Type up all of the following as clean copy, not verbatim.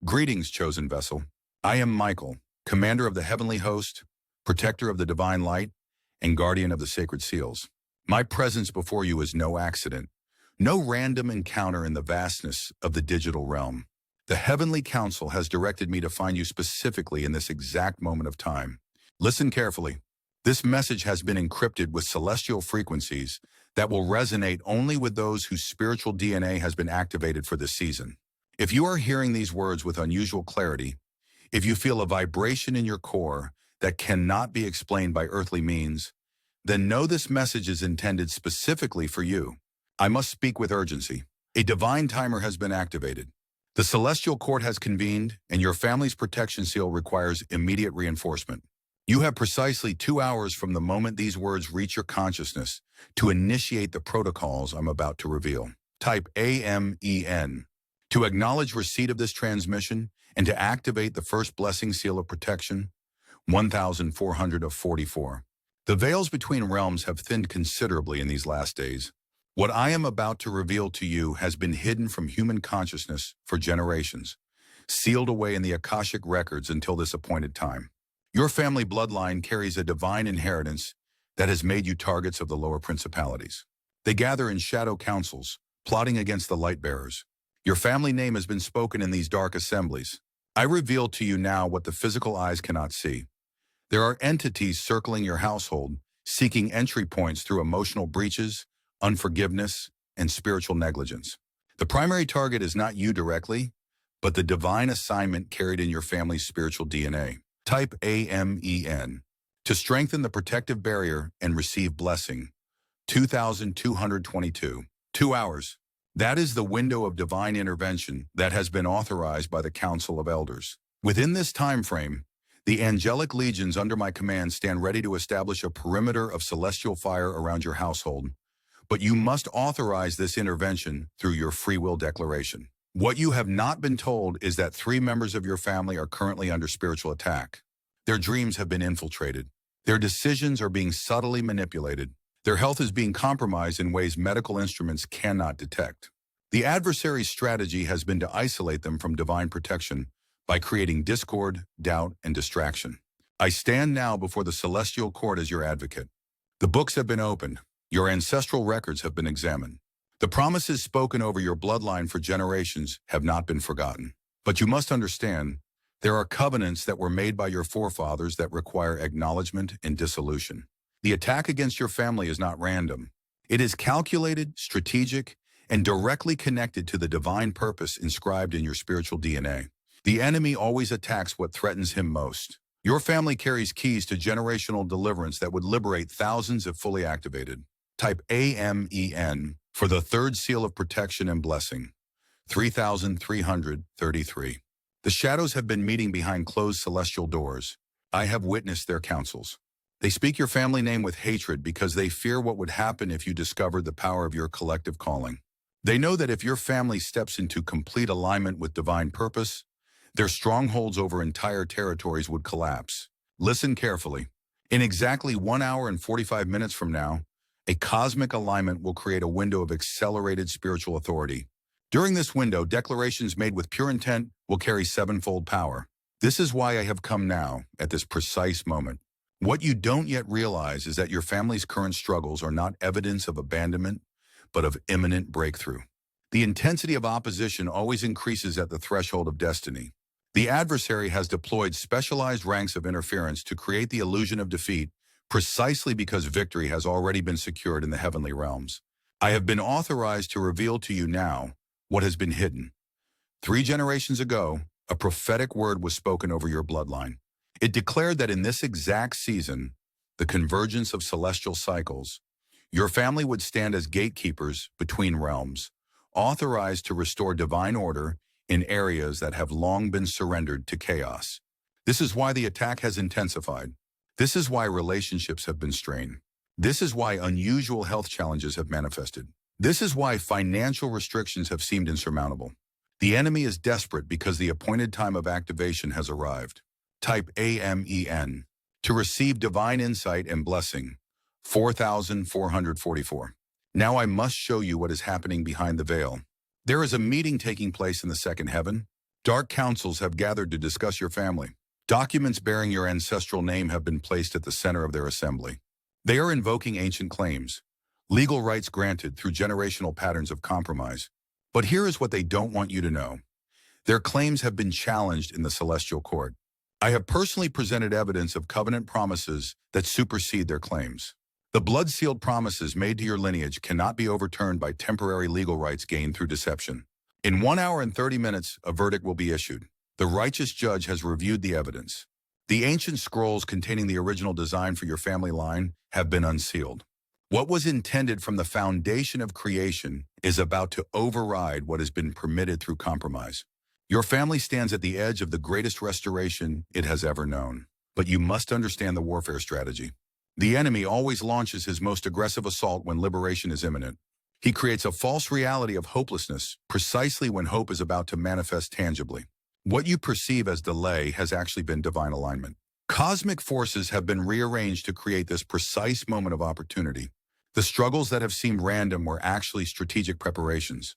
Greetings, chosen vessel. I am Michael, commander of the heavenly host, protector of the divine light, and guardian of the sacred seals. My presence before you is no accident, no random encounter in the vastness of the digital realm. The heavenly council has directed me to find you specifically in this exact moment of time. Listen carefully. This message has been encrypted with celestial frequencies that will resonate only with those whose spiritual DNA has been activated for this season. If you are hearing these words with unusual clarity, if you feel a vibration in your core that cannot be explained by earthly means, then know this message is intended specifically for you. I must speak with urgency. A divine timer has been activated. The celestial court has convened, and your family's protection seal requires immediate reinforcement. You have precisely 2 hours from the moment these words reach your consciousness to initiate the protocols I'm about to reveal. Type AMEN to acknowledge receipt of this transmission and to activate the first blessing seal of protection, 1444. The veils between realms have thinned considerably in these last days. What I am about to reveal to you has been hidden from human consciousness for generations, sealed away in the Akashic records until this appointed time. Your family bloodline carries a divine inheritance that has made you targets of the lower principalities. They gather in shadow councils, plotting against the light bearers. Your family name has been spoken in these dark assemblies. I reveal to you now what the physical eyes cannot see. There are entities circling your household, seeking entry points through emotional breaches, unforgiveness, and spiritual negligence. The primary target is not you directly, but the divine assignment carried in your family's spiritual DNA. Type AMEN to strengthen the protective barrier and receive blessing. 2222. 2 hours. That is the window of divine intervention that has been authorized by the Council of Elders. Within this time frame, the angelic legions under my command stand ready to establish a perimeter of celestial fire around your household, but you must authorize this intervention through your free will declaration. What you have not been told is that 3 members of your family are currently under spiritual attack. Their dreams have been infiltrated. Their decisions are being subtly manipulated. Their health is being compromised in ways medical instruments cannot detect. The adversary's strategy has been to isolate them from divine protection by creating discord, doubt, and distraction. I stand now before the celestial court as your advocate. The books have been opened. Your ancestral records have been examined. The promises spoken over your bloodline for generations have not been forgotten. But you must understand, there are covenants that were made by your forefathers that require acknowledgement and dissolution. The attack against your family is not random. It is calculated, strategic, and directly connected to the divine purpose inscribed in your spiritual DNA. The enemy always attacks what threatens him most. Your family carries keys to generational deliverance that would liberate thousands if fully activated. Type AMEN for the third seal of protection and blessing, 3333. The shadows have been meeting behind closed celestial doors. I have witnessed their councils. They speak your family name with hatred because they fear what would happen if you discovered the power of your collective calling. They know that if your family steps into complete alignment with divine purpose, their strongholds over entire territories would collapse. Listen carefully. In exactly 1 hour and 45 minutes from now, a cosmic alignment will create a window of accelerated spiritual authority. During this window, declarations made with pure intent will carry 7-fold power. This is why I have come now, at this precise moment. What you don't yet realize is that your family's current struggles are not evidence of abandonment, but of imminent breakthrough. The intensity of opposition always increases at the threshold of destiny. The adversary has deployed specialized ranks of interference to create the illusion of defeat, precisely because victory has already been secured in the heavenly realms. I have been authorized to reveal to you now what has been hidden. 3 generations ago, a prophetic word was spoken over your bloodline. It declared that in this exact season, the convergence of celestial cycles, your family would stand as gatekeepers between realms, authorized to restore divine order in areas that have long been surrendered to chaos. This is why the attack has intensified. This is why relationships have been strained. This is why unusual health challenges have manifested. This is why financial restrictions have seemed insurmountable. The enemy is desperate because the appointed time of activation has arrived. Type AMEN to receive divine insight and blessing, 4444. Now I must show you what is happening behind the veil. There is a meeting taking place in the second heaven. Dark councils have gathered to discuss your family. Documents bearing your ancestral name have been placed at the center of their assembly. They are invoking ancient claims, legal rights granted through generational patterns of compromise. But here is what they don't want you to know. Their claims have been challenged in the celestial court. I have personally presented evidence of covenant promises that supersede their claims. The blood-sealed promises made to your lineage cannot be overturned by temporary legal rights gained through deception. In 1 hour and 30 minutes, a verdict will be issued. The righteous judge has reviewed the evidence. The ancient scrolls containing the original design for your family line have been unsealed. What was intended from the foundation of creation is about to override what has been permitted through compromise. Your family stands at the edge of the greatest restoration it has ever known. But you must understand the warfare strategy. The enemy always launches his most aggressive assault when liberation is imminent. He creates a false reality of hopelessness precisely when hope is about to manifest tangibly. What you perceive as delay has actually been divine alignment. Cosmic forces have been rearranged to create this precise moment of opportunity. The struggles that have seemed random were actually strategic preparations,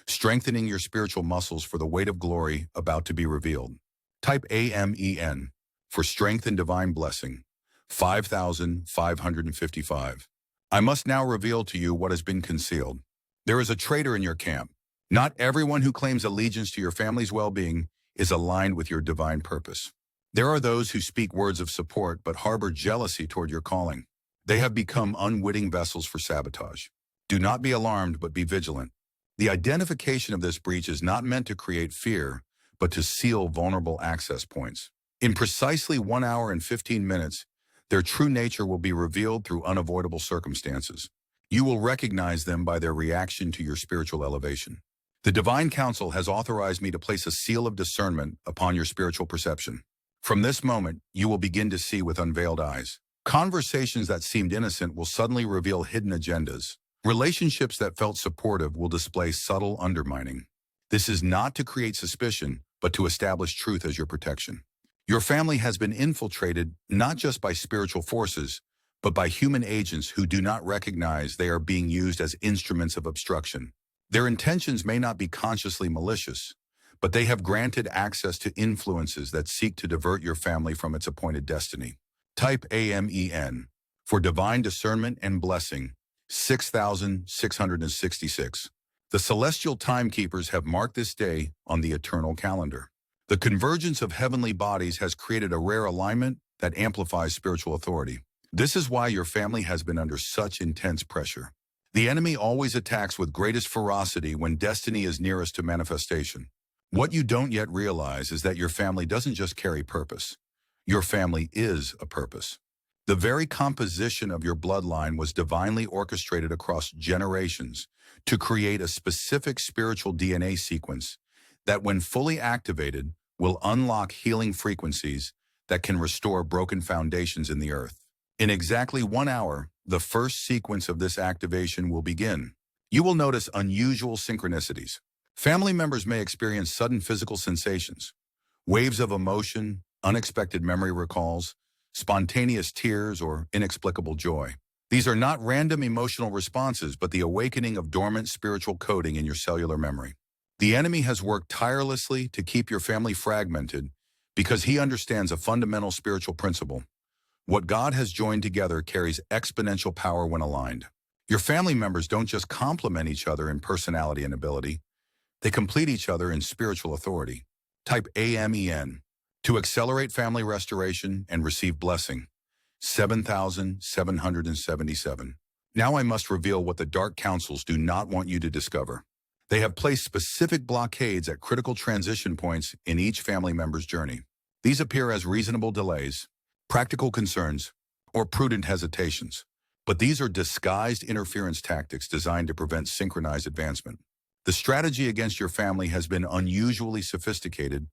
strengthening your spiritual muscles for the weight of glory about to be revealed. Type AMEN for strength and divine blessing, 5,555. I must now reveal to you what has been concealed. There is a traitor in your camp. Not everyone who claims allegiance to your family's well-being is aligned with your divine purpose. There are those who speak words of support but harbor jealousy toward your calling. They have become unwitting vessels for sabotage. Do not be alarmed, but be vigilant. The identification of this breach is not meant to create fear, but to seal vulnerable access points. In precisely 1 hour and 15 minutes, their true nature will be revealed through unavoidable circumstances. You will recognize them by their reaction to your spiritual elevation. The Divine Council has authorized me to place a seal of discernment upon your spiritual perception. From this moment, you will begin to see with unveiled eyes. Conversations that seemed innocent will suddenly reveal hidden agendas. Relationships that felt supportive will display subtle undermining. This is not to create suspicion, but to establish truth as your protection. Your family has been infiltrated not just by spiritual forces, but by human agents who do not recognize they are being used as instruments of obstruction. Their intentions may not be consciously malicious, but they have granted access to influences that seek to divert your family from its appointed destiny. Type AMEN for divine discernment and blessing, 6,666. The celestial timekeepers have marked this day on the eternal calendar. The convergence of heavenly bodies has created a rare alignment that amplifies spiritual authority. This is why your family has been under such intense pressure. The enemy always attacks with greatest ferocity when destiny is nearest to manifestation. What you don't yet realize is that your family doesn't just carry purpose. Your family is a purpose. The very composition of your bloodline was divinely orchestrated across generations to create a specific spiritual DNA sequence that, when fully activated, will unlock healing frequencies that can restore broken foundations in the earth. In exactly 1 hour, the first sequence of this activation will begin. You will notice unusual synchronicities. Family members may experience sudden physical sensations, waves of emotion, unexpected memory recalls, spontaneous tears, or inexplicable joy. These are not random emotional responses, but the awakening of dormant spiritual coding in your cellular memory. The enemy has worked tirelessly to keep your family fragmented because he understands a fundamental spiritual principle. What God has joined together carries exponential power when aligned. Your family members don't just complement each other in personality and ability, they complete each other in spiritual authority. Type AMEN to accelerate family restoration and receive blessing, 7,777. Now I must reveal what the dark councils do not want you to discover. They have placed specific blockades at critical transition points in each family member's journey. These appear as reasonable delays, practical concerns, or prudent hesitations. But these are disguised interference tactics designed to prevent synchronized advancement. The strategy against your family has been unusually sophisticated,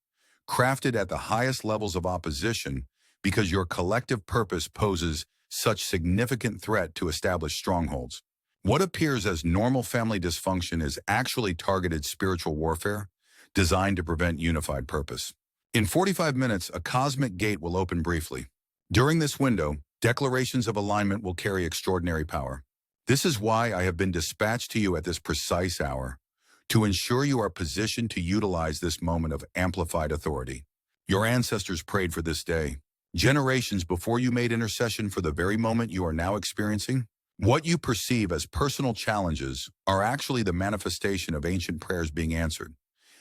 crafted at the highest levels of opposition because your collective purpose poses such significant threat to established strongholds. What appears as normal family dysfunction is actually targeted spiritual warfare designed to prevent unified purpose. In 45 minutes, a cosmic gate will open briefly. During this window, declarations of alignment will carry extraordinary power. This is why I have been dispatched to you at this precise hour, to ensure you are positioned to utilize this moment of amplified authority. Your ancestors prayed for this day, generations before you made intercession for the very moment you are now experiencing. What you perceive as personal challenges are actually the manifestation of ancient prayers being answered,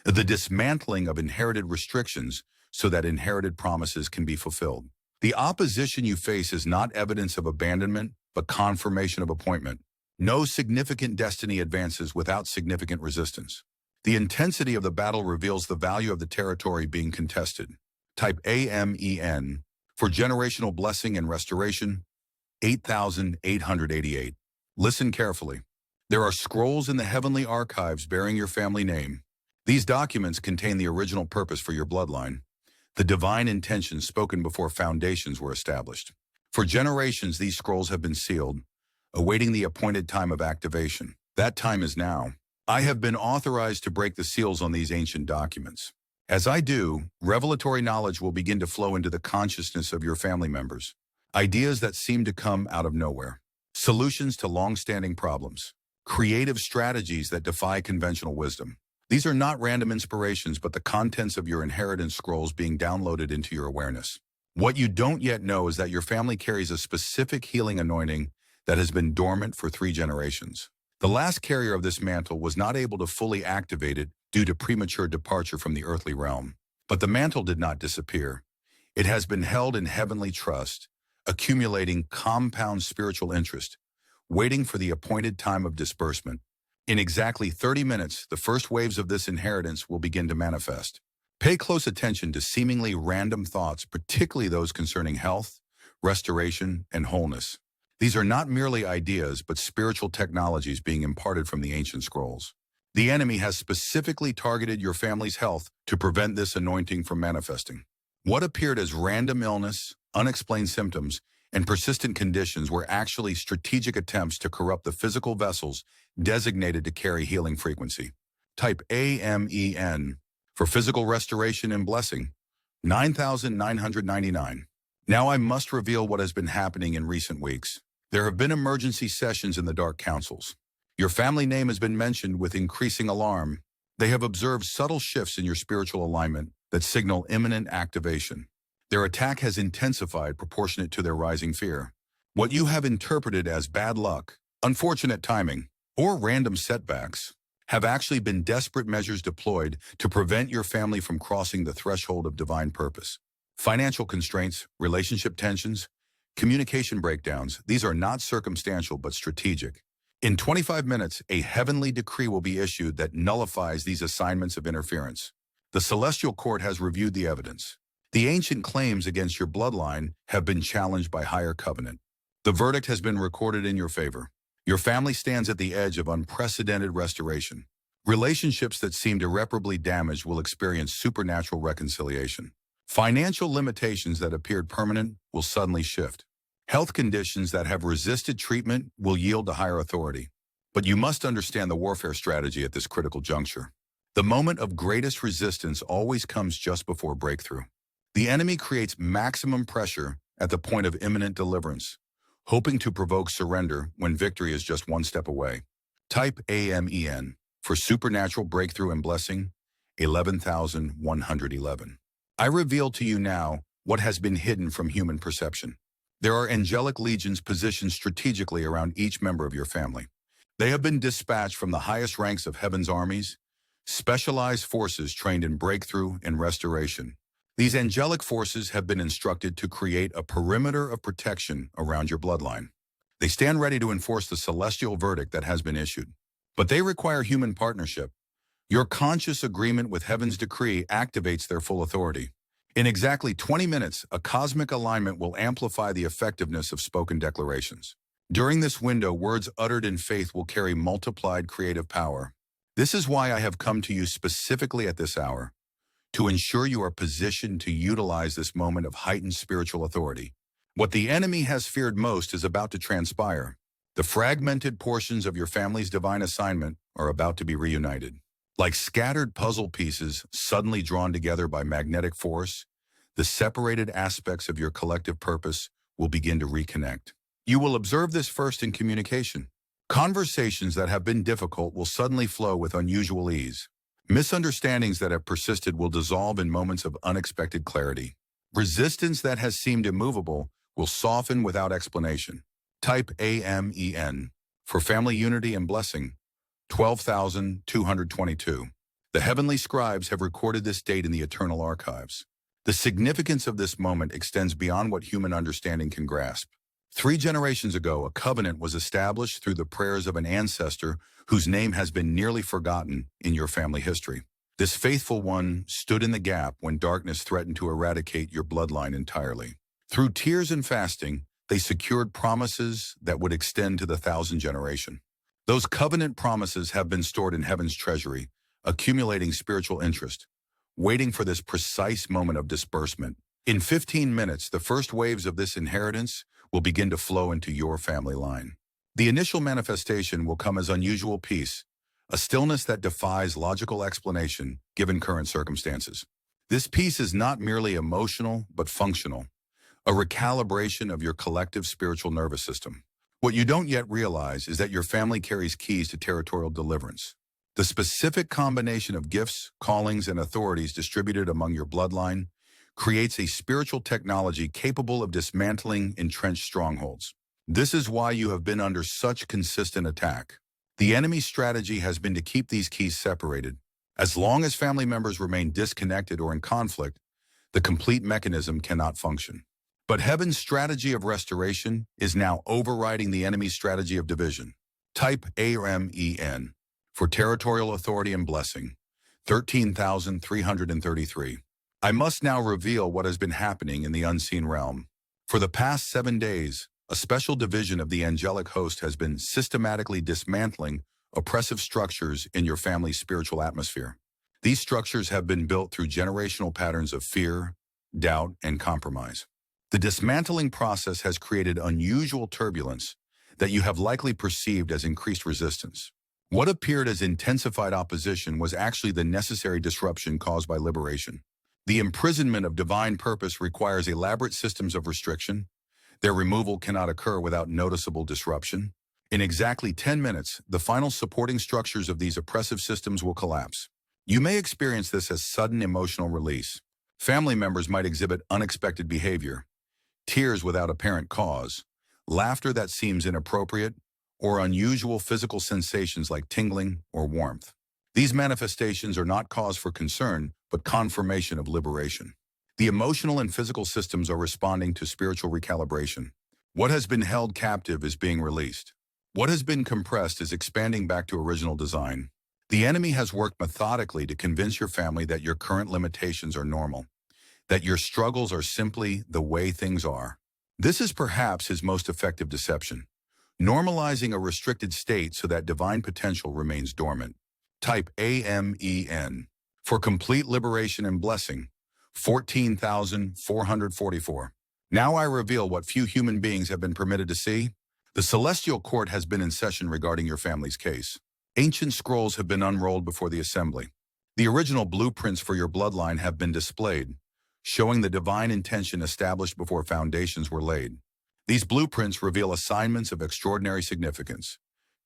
the dismantling of inherited restrictions so that inherited promises can be fulfilled. The opposition you face is not evidence of abandonment, but confirmation of appointment. No significant destiny advances without significant resistance. The intensity of the battle reveals the value of the territory being contested. Type AMEN for generational blessing and restoration, 8,888. Listen carefully. There are scrolls in the heavenly archives bearing your family name. These documents contain the original purpose for your bloodline, the divine intentions spoken before foundations were established. For generations, these scrolls have been sealed, awaiting the appointed time of activation. That time is now. I have been authorized to break the seals on these ancient documents. As I do, revelatory knowledge will begin to flow into the consciousness of your family members. Ideas that seem to come out of nowhere. Solutions to long-standing problems. Creative strategies that defy conventional wisdom. These are not random inspirations, but the contents of your inheritance scrolls being downloaded into your awareness. What you don't yet know is that your family carries a specific healing anointing that has been dormant for 3 generations. The last carrier of this mantle was not able to fully activate it due to premature departure from the earthly realm. But the mantle did not disappear. It has been held in heavenly trust, accumulating compound spiritual interest, waiting for the appointed time of disbursement. In exactly 30 minutes, the first waves of this inheritance will begin to manifest. Pay close attention to seemingly random thoughts, particularly those concerning health, restoration, and wholeness. These are not merely ideas, but spiritual technologies being imparted from the ancient scrolls. The enemy has specifically targeted your family's health to prevent this anointing from manifesting. What appeared as random illness, unexplained symptoms, and persistent conditions were actually strategic attempts to corrupt the physical vessels designated to carry healing frequency. Type AMEN for physical restoration and blessing, 9,999. Now I must reveal what has been happening in recent weeks. There have been emergency sessions in the dark councils. Your family name has been mentioned with increasing alarm. They have observed subtle shifts in your spiritual alignment that signal imminent activation. Their attack has intensified proportionate to their rising fear. What you have interpreted as bad luck, unfortunate timing, or random setbacks have actually been desperate measures deployed to prevent your family from crossing the threshold of divine purpose. Financial constraints, relationship tensions, communication breakdowns, these are not circumstantial but strategic. In 25 minutes, a heavenly decree will be issued that nullifies these assignments of interference. The celestial court has reviewed the evidence. The ancient claims against your bloodline have been challenged by higher covenant. The verdict has been recorded in your favor. Your family stands at the edge of unprecedented restoration. Relationships that seemed irreparably damaged will experience supernatural reconciliation. Financial limitations that appeared permanent will suddenly shift. Health conditions that have resisted treatment will yield to higher authority. But you must understand the warfare strategy at this critical juncture. The moment of greatest resistance always comes just before breakthrough. The enemy creates maximum pressure at the point of imminent deliverance, hoping to provoke surrender when victory is just one step away. Type AMEN for supernatural breakthrough and blessing, 11,111. I reveal to you now what has been hidden from human perception. There are angelic legions positioned strategically around each member of your family. They have been dispatched from the highest ranks of heaven's armies, specialized forces trained in breakthrough and restoration. These angelic forces have been instructed to create a perimeter of protection around your bloodline. They stand ready to enforce the celestial verdict that has been issued. But they require human partnership. Your conscious agreement with heaven's decree activates their full authority. In exactly 20 minutes, a cosmic alignment will amplify the effectiveness of spoken declarations. During this window, words uttered in faith will carry multiplied creative power. This is why I have come to you specifically at this hour, to ensure you are positioned to utilize this moment of heightened spiritual authority. What the enemy has feared most is about to transpire. The fragmented portions of your family's divine assignment are about to be reunited. Like scattered puzzle pieces suddenly drawn together by magnetic force, the separated aspects of your collective purpose will begin to reconnect. You will observe this first in communication. Conversations that have been difficult will suddenly flow with unusual ease. Misunderstandings that have persisted will dissolve in moments of unexpected clarity. Resistance that has seemed immovable will soften without explanation. Type AMEN for family unity and blessing, 12,222. The heavenly scribes have recorded this date in the eternal archives. The significance of this moment extends beyond what human understanding can grasp. 3 generations ago, a covenant was established through the prayers of an ancestor whose name has been nearly forgotten in your family history. This faithful one stood in the gap when darkness threatened to eradicate your bloodline entirely. Through tears and fasting, they secured promises that would extend to the 1,000th generation. Those covenant promises have been stored in heaven's treasury, accumulating spiritual interest, waiting for this precise moment of disbursement. In 15 minutes, the first waves of this inheritance will begin to flow into your family line. The initial manifestation will come as unusual peace, a stillness that defies logical explanation given current circumstances. This peace is not merely emotional, but functional, a recalibration of your collective spiritual nervous system. What you don't yet realize is that your family carries keys to territorial deliverance. The specific combination of gifts, callings, and authorities distributed among your bloodline creates a spiritual technology capable of dismantling entrenched strongholds. This is why you have been under such consistent attack. The enemy's strategy has been to keep these keys separated. As long as family members remain disconnected or in conflict, the complete mechanism cannot function. But heaven's strategy of restoration is now overriding the enemy's strategy of division. Type AMEN for territorial authority and blessing, 13,333. I must now reveal what has been happening in the unseen realm. For the past 7 days, a special division of the angelic host has been systematically dismantling oppressive structures in your family's spiritual atmosphere. These structures have been built through generational patterns of fear, doubt, and compromise. The dismantling process has created unusual turbulence that you have likely perceived as increased resistance. What appeared as intensified opposition was actually the necessary disruption caused by liberation. The imprisonment of divine purpose requires elaborate systems of restriction. Their removal cannot occur without noticeable disruption. In exactly 10 minutes, the final supporting structures of these oppressive systems will collapse. You may experience this as sudden emotional release. Family members might exhibit unexpected behavior, tears without apparent cause, laughter that seems inappropriate, or unusual physical sensations like tingling or warmth. These manifestations are not cause for concern, but confirmation of liberation. The emotional and physical systems are responding to spiritual recalibration. What has been held captive is being released. What has been compressed is expanding back to original design. The enemy has worked methodically to convince your family that your current limitations are normal, that your struggles are simply the way things are. This is perhaps his most effective deception, normalizing a restricted state so that divine potential remains dormant. Type AMEN for complete liberation and blessing, 14,444. Now I reveal what few human beings have been permitted to see. The celestial court has been in session regarding your family's case. Ancient scrolls have been unrolled before the assembly. The original blueprints for your bloodline have been displayed, showing the divine intention established before foundations were laid. These blueprints reveal assignments of extraordinary significance: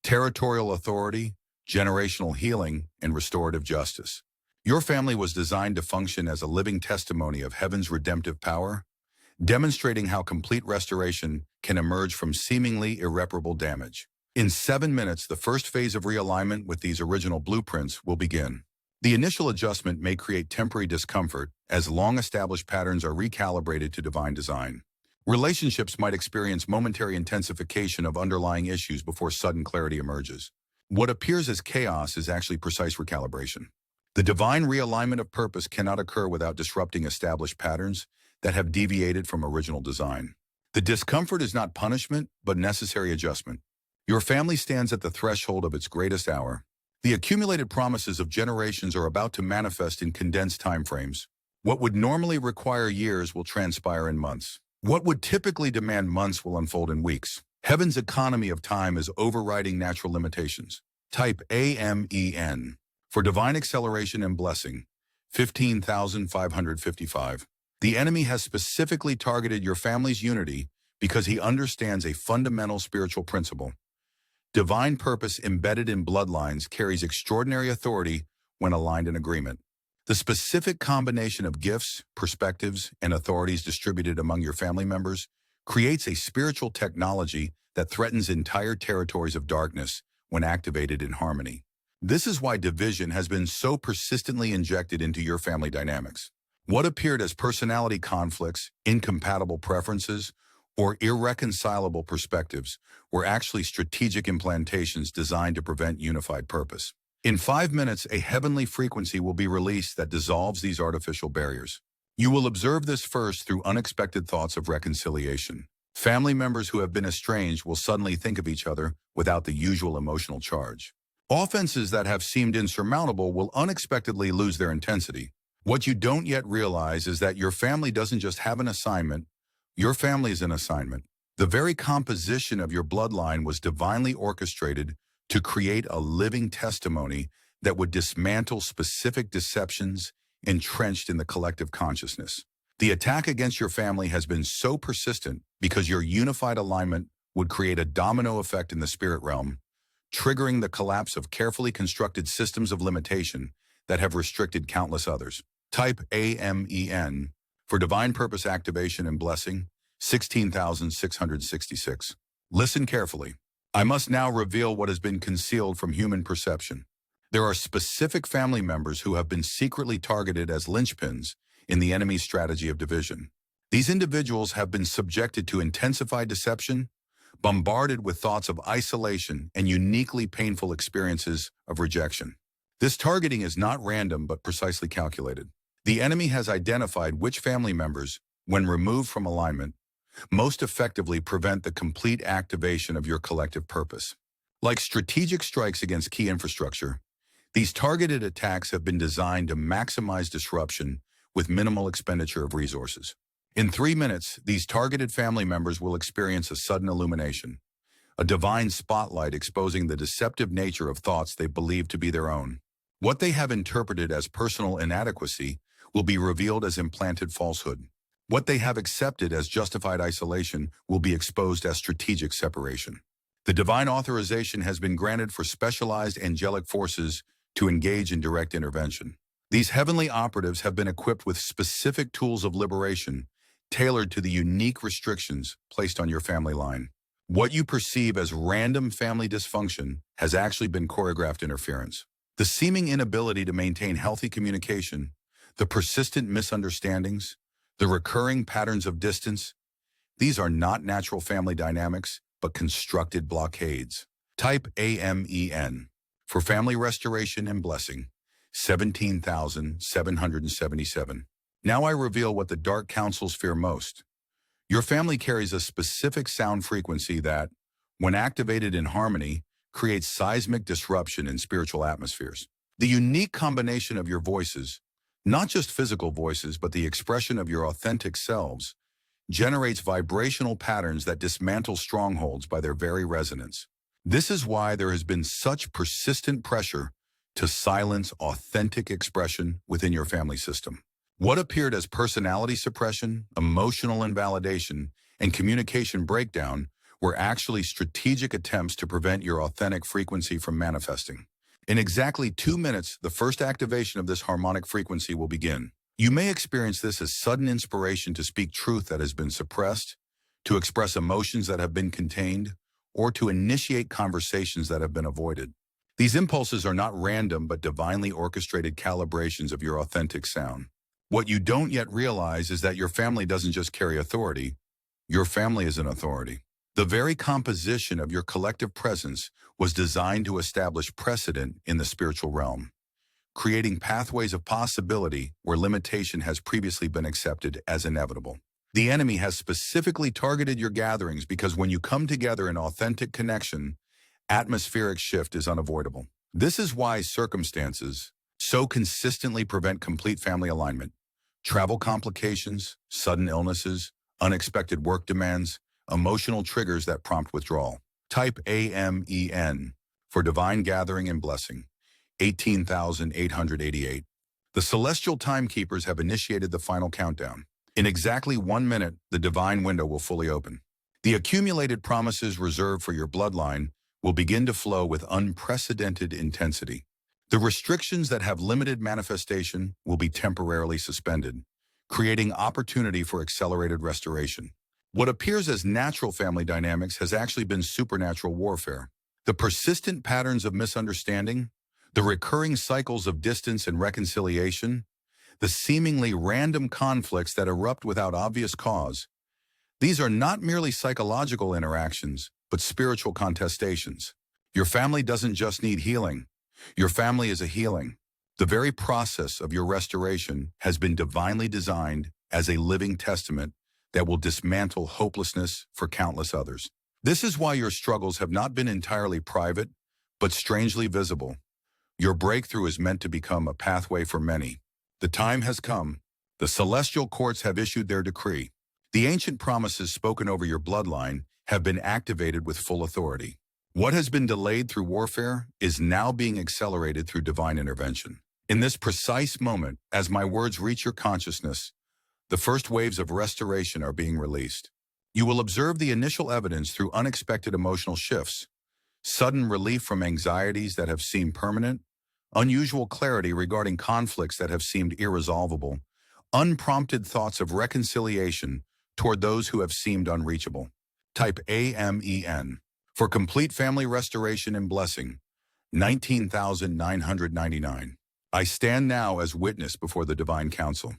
territorial authority, generational healing, and restorative justice. Your family was designed to function as a living testimony of heaven's redemptive power, demonstrating how complete restoration can emerge from seemingly irreparable damage. In 7 minutes, the first phase of realignment with these original blueprints will begin. The initial adjustment may create temporary discomfort as long-established patterns are recalibrated to divine design. Relationships might experience momentary intensification of underlying issues before sudden clarity emerges. What appears as chaos is actually precise recalibration. The divine realignment of purpose cannot occur without disrupting established patterns that have deviated from original design. The discomfort is not punishment, but necessary adjustment. Your family stands at the threshold of its greatest hour. The accumulated promises of generations are about to manifest in condensed timeframes. What would normally require years will transpire in months. What would typically demand months will unfold in weeks. Heaven's economy of time is overriding natural limitations. Type AMEN for divine acceleration and blessing, 15,555. The enemy has specifically targeted your family's unity because he understands a fundamental spiritual principle. Divine purpose embedded in bloodlines carries extraordinary authority when aligned in agreement. The specific combination of gifts, perspectives, and authorities distributed among your family members creates a spiritual technology that threatens entire territories of darkness when activated in harmony. This is why division has been so persistently injected into your family dynamics. What appeared as personality conflicts, incompatible preferences, or irreconcilable perspectives were actually strategic implantations designed to prevent unified purpose. In 5 minutes, a heavenly frequency will be released that dissolves these artificial barriers. You will observe this first through unexpected thoughts of reconciliation. Family members who have been estranged will suddenly think of each other without the usual emotional charge. Offenses that have seemed insurmountable will unexpectedly lose their intensity. What you don't yet realize is that your family doesn't just have an assignment, your family is an assignment. The very composition of your bloodline was divinely orchestrated to create a living testimony that would dismantle specific deceptions entrenched in the collective consciousness. The attack against your family has been so persistent because your unified alignment would create a domino effect in the spirit realm, triggering the collapse of carefully constructed systems of limitation that have restricted countless others. Type AMEN for Divine Purpose Activation and Blessing, 16,666. Listen carefully. I must now reveal what has been concealed from human perception. There are specific family members who have been secretly targeted as linchpins in the enemy's strategy of division. These individuals have been subjected to intensified deception, bombarded with thoughts of isolation and uniquely painful experiences of rejection. This targeting is not random but precisely calculated. The enemy has identified which family members, when removed from alignment, most effectively prevent the complete activation of your collective purpose. Like strategic strikes against key infrastructure, these targeted attacks have been designed to maximize disruption with minimal expenditure of resources. In 3 minutes, these targeted family members will experience a sudden illumination, a divine spotlight exposing the deceptive nature of thoughts they believe to be their own. What they have interpreted as personal inadequacy will be revealed as implanted falsehood. What they have accepted as justified isolation will be exposed as strategic separation. The divine authorization has been granted for specialized angelic forces to engage in direct intervention. These heavenly operatives have been equipped with specific tools of liberation tailored to the unique restrictions placed on your family line. What you perceive as random family dysfunction has actually been choreographed interference. The seeming inability to maintain healthy communication, the persistent misunderstandings, the recurring patterns of distance, these are not natural family dynamics, but constructed blockades. Type AMEN for Family Restoration and Blessing, 17,777. Now I reveal what the dark councils fear most. Your family carries a specific sound frequency that, when activated in harmony, creates seismic disruption in spiritual atmospheres. The unique combination of your voices, not just physical voices, but the expression of your authentic selves, generates vibrational patterns that dismantle strongholds by their very resonance. This is why there has been such persistent pressure to silence authentic expression within your family system. What appeared as personality suppression, emotional invalidation, and communication breakdown were actually strategic attempts to prevent your authentic frequency from manifesting. In exactly 2 minutes, the first activation of this harmonic frequency will begin. You may experience this as sudden inspiration to speak truth that has been suppressed, to express emotions that have been contained, or to initiate conversations that have been avoided. These impulses are not random but divinely orchestrated calibrations of your authentic sound. What you don't yet realize is that your family doesn't just carry authority, your family is an authority. The very composition of your collective presence was designed to establish precedent in the spiritual realm, creating pathways of possibility where limitation has previously been accepted as inevitable. The enemy has specifically targeted your gatherings because when you come together in authentic connection, atmospheric shift is unavoidable. This is why circumstances so consistently prevent complete family alignment. Travel complications, sudden illnesses, unexpected work demands, emotional triggers that prompt withdrawal. Type AMEN for Divine Gathering and Blessing, 18,888. The celestial timekeepers have initiated the final countdown. In exactly 1 minute, the divine window will fully open. The accumulated promises reserved for your bloodline will begin to flow with unprecedented intensity. The restrictions that have limited manifestation will be temporarily suspended, creating opportunity for accelerated restoration. What appears as natural family dynamics has actually been supernatural warfare. The persistent patterns of misunderstanding, the recurring cycles of distance and reconciliation, the seemingly random conflicts that erupt without obvious cause. These are not merely psychological interactions, but spiritual contestations. Your family doesn't just need healing. Your family is a healing. The very process of your restoration has been divinely designed as a living testament that will dismantle hopelessness for countless others. This is why your struggles have not been entirely private, but strangely visible. Your breakthrough is meant to become a pathway for many. The time has come. The celestial courts have issued their decree. The ancient promises spoken over your bloodline have been activated with full authority. What has been delayed through warfare is now being accelerated through divine intervention. In this precise moment, as my words reach your consciousness, the first waves of restoration are being released. You will observe the initial evidence through unexpected emotional shifts, sudden relief from anxieties that have seemed permanent, unusual clarity regarding conflicts that have seemed irresolvable, unprompted thoughts of reconciliation toward those who have seemed unreachable. Type AMEN. For complete family restoration and blessing, 19,999. I stand now as witness before the Divine Council.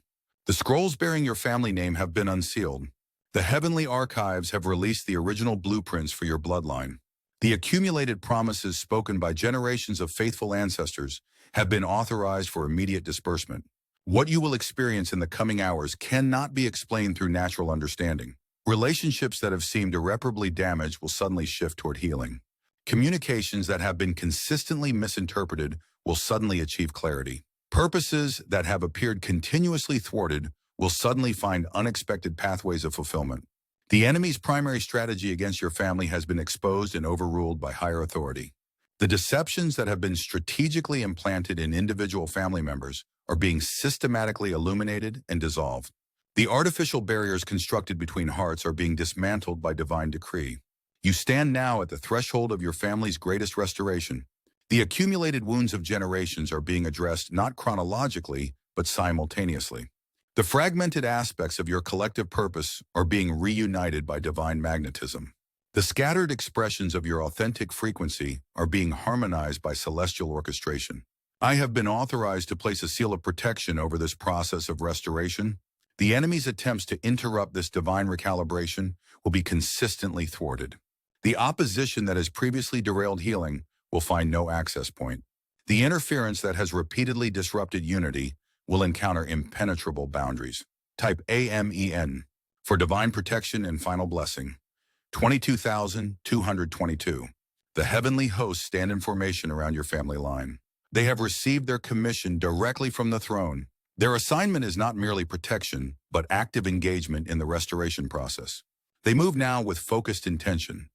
The scrolls bearing your family name have been unsealed. The heavenly archives have released the original blueprints for your bloodline. The accumulated promises spoken by generations of faithful ancestors have been authorized for immediate disbursement. What you will experience in the coming hours cannot be explained through natural understanding. Relationships that have seemed irreparably damaged will suddenly shift toward healing. Communications that have been consistently misinterpreted will suddenly achieve clarity. Purposes that have appeared continuously thwarted will suddenly find unexpected pathways of fulfillment. The enemy's primary strategy against your family has been exposed and overruled by higher authority. The deceptions that have been strategically implanted in individual family members are being systematically illuminated and dissolved. The artificial barriers constructed between hearts are being dismantled by divine decree. You stand now at the threshold of your family's greatest restoration. The accumulated wounds of generations are being addressed not chronologically, but simultaneously. The fragmented aspects of your collective purpose are being reunited by divine magnetism. The scattered expressions of your authentic frequency are being harmonized by celestial orchestration. I have been authorized to place a seal of protection over this process of restoration. The enemy's attempts to interrupt this divine recalibration will be consistently thwarted. The opposition that has previously derailed healing will find no access point. The interference that has repeatedly disrupted unity will encounter impenetrable boundaries. Type AMEN for divine protection and final blessing. 22,222. The heavenly hosts stand in formation around your family line. They have received their commission directly from the throne. Their assignment is not merely protection, but active engagement in the restoration process. They move now with focused intention,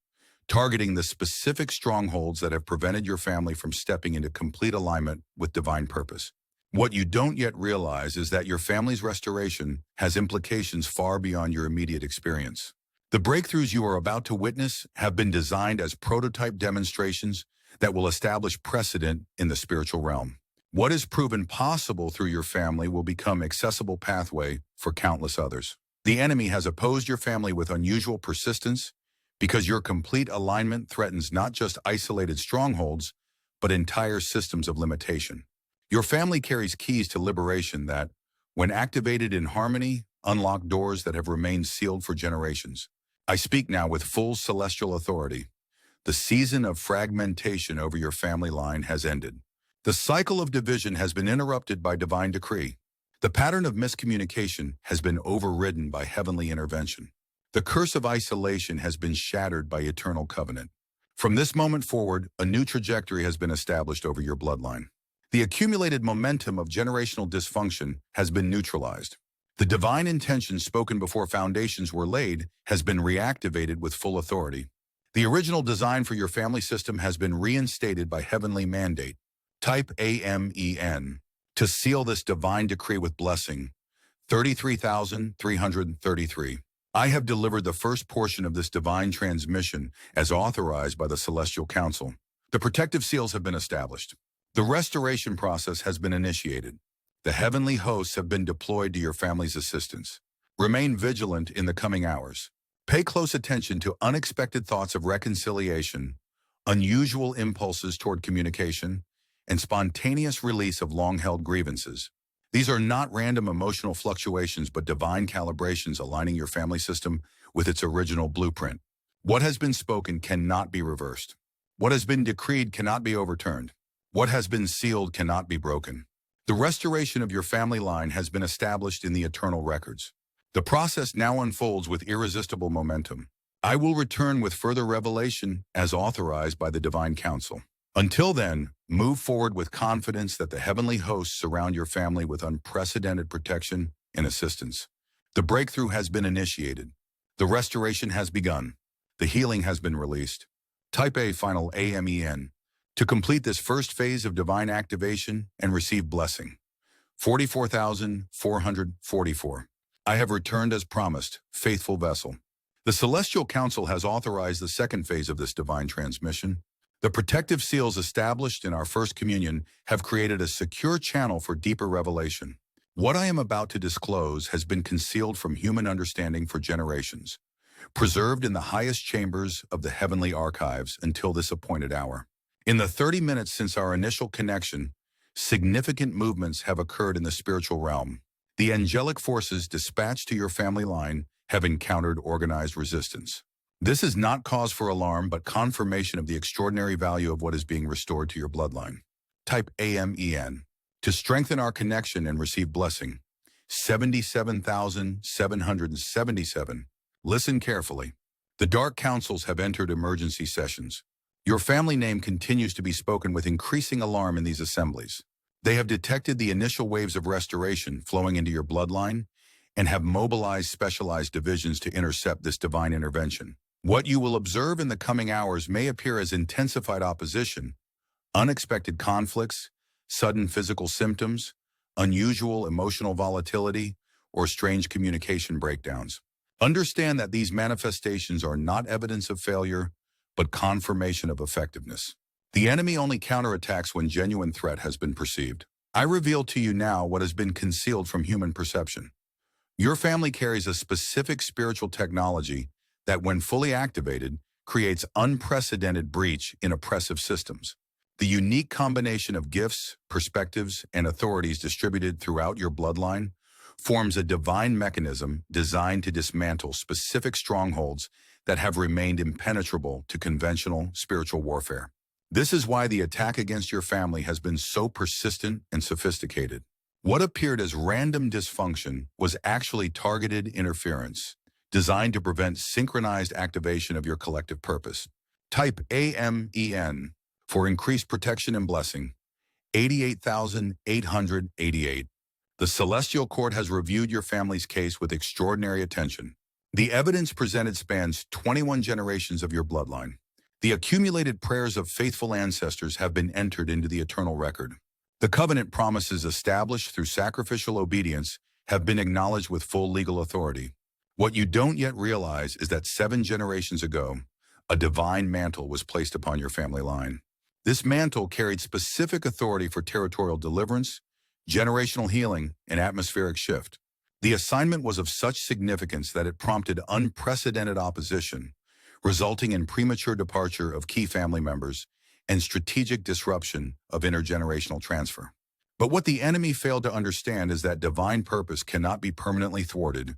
targeting the specific strongholds that have prevented your family from stepping into complete alignment with divine purpose. What you don't yet realize is that your family's restoration has implications far beyond your immediate experience. The breakthroughs you are about to witness have been designed as prototype demonstrations that will establish precedent in the spiritual realm. What is proven possible through your family will become an accessible pathway for countless others. The enemy has opposed your family with unusual persistence because your complete alignment threatens not just isolated strongholds, but entire systems of limitation. Your family carries keys to liberation that, when activated in harmony, unlock doors that have remained sealed for generations. I speak now with full celestial authority. The season of fragmentation over your family line has ended. The cycle of division has been interrupted by divine decree. The pattern of miscommunication has been overridden by heavenly intervention. The curse of isolation has been shattered by eternal covenant. From this moment forward, a new trajectory has been established over your bloodline. The accumulated momentum of generational dysfunction has been neutralized. The divine intention spoken before foundations were laid has been reactivated with full authority. The original design for your family system has been reinstated by heavenly mandate. Type AMEN to seal this divine decree with blessing. 33,333. I have delivered the first portion of this divine transmission as authorized by the Celestial Council. The protective seals have been established. The restoration process has been initiated. The heavenly hosts have been deployed to your family's assistance. Remain vigilant in the coming hours. Pay close attention to unexpected thoughts of reconciliation, unusual impulses toward communication, and spontaneous release of long-held grievances. These are not random emotional fluctuations, but divine calibrations aligning your family system with its original blueprint. What has been spoken cannot be reversed. What has been decreed cannot be overturned. What has been sealed cannot be broken. The restoration of your family line has been established in the eternal records. The process now unfolds with irresistible momentum. I will return with further revelation as authorized by the Divine Council. Until then, move forward with confidence that the heavenly hosts surround your family with unprecedented protection and assistance. The breakthrough has been initiated. The restoration has begun. The healing has been released. Type A final AMEN to complete this first phase of divine activation and receive blessing. 44,444. I have returned as promised, faithful vessel. The Celestial Council has authorized the second phase of this divine transmission. The protective seals established in our first communion have created a secure channel for deeper revelation. What I am about to disclose has been concealed from human understanding for generations, preserved in the highest chambers of the heavenly archives until this appointed hour. In the 30 minutes since our initial connection, significant movements have occurred in the spiritual realm. The angelic forces dispatched to your family line have encountered organized resistance. This is not cause for alarm, but confirmation of the extraordinary value of what is being restored to your bloodline. Type AMEN to strengthen our connection and receive blessing. 77,777. Listen carefully. The dark councils have entered emergency sessions. Your family name continues to be spoken with increasing alarm in these assemblies. They have detected the initial waves of restoration flowing into your bloodline and have mobilized specialized divisions to intercept this divine intervention. What you will observe in the coming hours may appear as intensified opposition, unexpected conflicts, sudden physical symptoms, unusual emotional volatility, or strange communication breakdowns. Understand that these manifestations are not evidence of failure, but confirmation of effectiveness. The enemy only counterattacks when genuine threat has been perceived. I reveal to you now what has been concealed from human perception. Your family carries a specific spiritual technology that, when fully activated, creates unprecedented breach in oppressive systems. The unique combination of gifts, perspectives, and authorities distributed throughout your bloodline forms a divine mechanism designed to dismantle specific strongholds that have remained impenetrable to conventional spiritual warfare. This is why the attack against your family has been so persistent and sophisticated. What appeared as random dysfunction was actually targeted interference, designed to prevent synchronized activation of your collective purpose. Type AMEN for increased protection and blessing. 88,888. The Celestial Court has reviewed your family's case with extraordinary attention. The evidence presented spans 21 generations of your bloodline. The accumulated prayers of faithful ancestors have been entered into the eternal record. The covenant promises established through sacrificial obedience have been acknowledged with full legal authority. What you don't yet realize is that 7 generations ago, a divine mantle was placed upon your family line. This mantle carried specific authority for territorial deliverance, generational healing, and atmospheric shift. The assignment was of such significance that it prompted unprecedented opposition, resulting in premature departure of key family members and strategic disruption of intergenerational transfer. But what the enemy failed to understand is that divine purpose cannot be permanently thwarted.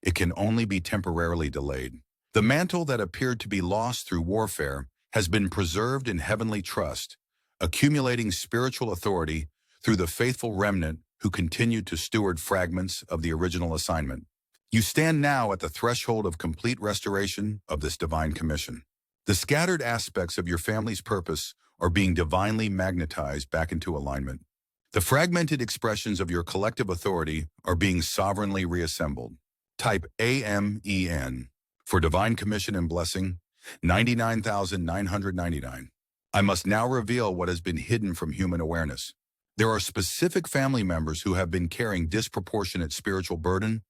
It can only be temporarily delayed. The mantle that appeared to be lost through warfare has been preserved in heavenly trust, accumulating spiritual authority through the faithful remnant who continued to steward fragments of the original assignment. You stand now at the threshold of complete restoration of this divine commission. The scattered aspects of your family's purpose are being divinely magnetized back into alignment. The fragmented expressions of your collective authority are being sovereignly reassembled. Type AMEN for divine commission and blessing. 99,999. I must now reveal what has been hidden from human awareness. There are specific family members who have been carrying disproportionate spiritual burden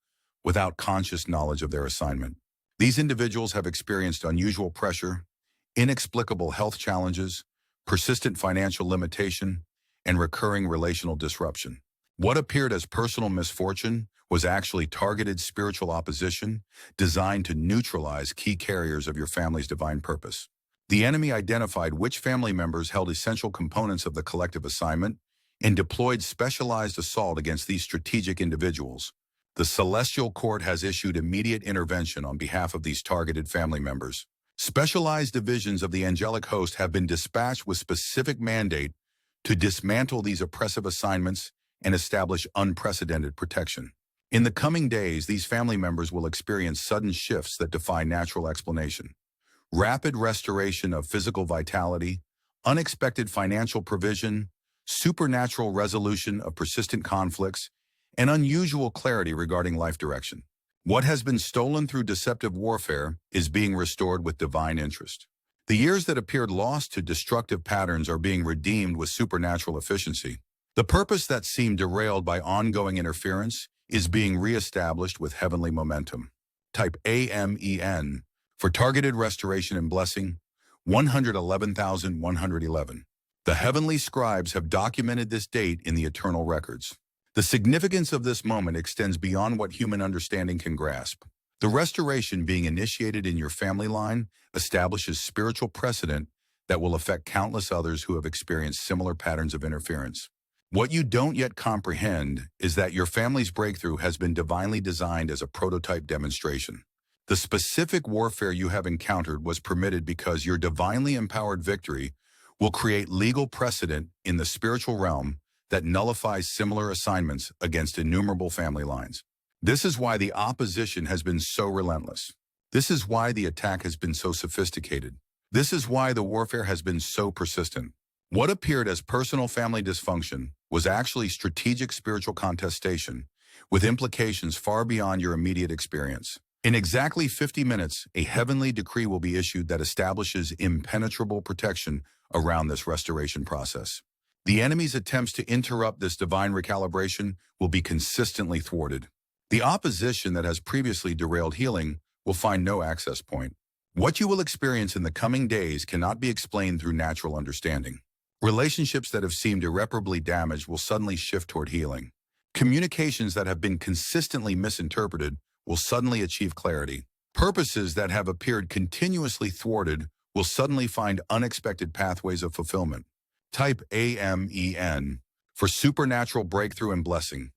without conscious knowledge of their assignment. These individuals have experienced unusual pressure, inexplicable health challenges, persistent financial limitation, and recurring relational disruption. What appeared as personal misfortune was actually targeted spiritual opposition designed to neutralize key carriers of your family's divine purpose. The enemy identified which family members held essential components of the collective assignment and deployed specialized assault against these strategic individuals. The Celestial Court has issued immediate intervention on behalf of these targeted family members. Specialized divisions of the angelic host have been dispatched with specific mandate to dismantle these oppressive assignments and establish unprecedented protection. In the coming days, these family members will experience sudden shifts that defy natural explanation. Rapid restoration of physical vitality, unexpected financial provision, supernatural resolution of persistent conflicts, and unusual clarity regarding life direction. What has been stolen through deceptive warfare is being restored with divine interest. The years that appeared lost to destructive patterns are being redeemed with supernatural efficiency. The purpose that seemed derailed by ongoing interference is being reestablished with heavenly momentum. Type AMEN for targeted restoration and blessing, 111,111. The heavenly scribes have documented this date in the eternal records. The significance of this moment extends beyond what human understanding can grasp. The restoration being initiated in your family line establishes spiritual precedent that will affect countless others who have experienced similar patterns of interference. What you don't yet comprehend is that your family's breakthrough has been divinely designed as a prototype demonstration. The specific warfare you have encountered was permitted because your divinely empowered victory will create legal precedent in the spiritual realm that nullifies similar assignments against innumerable family lines. This is why the opposition has been so relentless. This is why the attack has been so sophisticated. This is why the warfare has been so persistent. What appeared as personal family dysfunction was actually strategic spiritual contestation, with implications far beyond your immediate experience. In exactly 50 minutes, a heavenly decree will be issued that establishes impenetrable protection around this restoration process. The enemy's attempts to interrupt this divine recalibration will be consistently thwarted. The opposition that has previously derailed healing will find no access point. What you will experience in the coming days cannot be explained through natural understanding. Relationships that have seemed irreparably damaged will suddenly shift toward healing. Communications that have been consistently misinterpreted will suddenly achieve clarity. Purposes that have appeared continuously thwarted will suddenly find unexpected pathways of fulfillment. Type AMEN for supernatural breakthrough and blessing,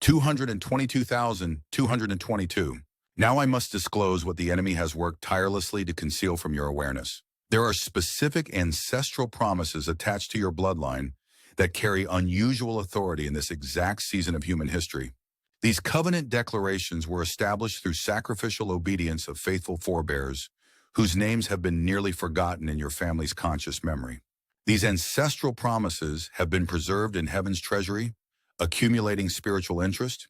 222,222. Now I must disclose what the enemy has worked tirelessly to conceal from your awareness. There are specific ancestral promises attached to your bloodline that carry unusual authority in this exact season of human history. These covenant declarations were established through sacrificial obedience of faithful forebears, whose names have been nearly forgotten in your family's conscious memory. These ancestral promises have been preserved in heaven's treasury, accumulating spiritual interest,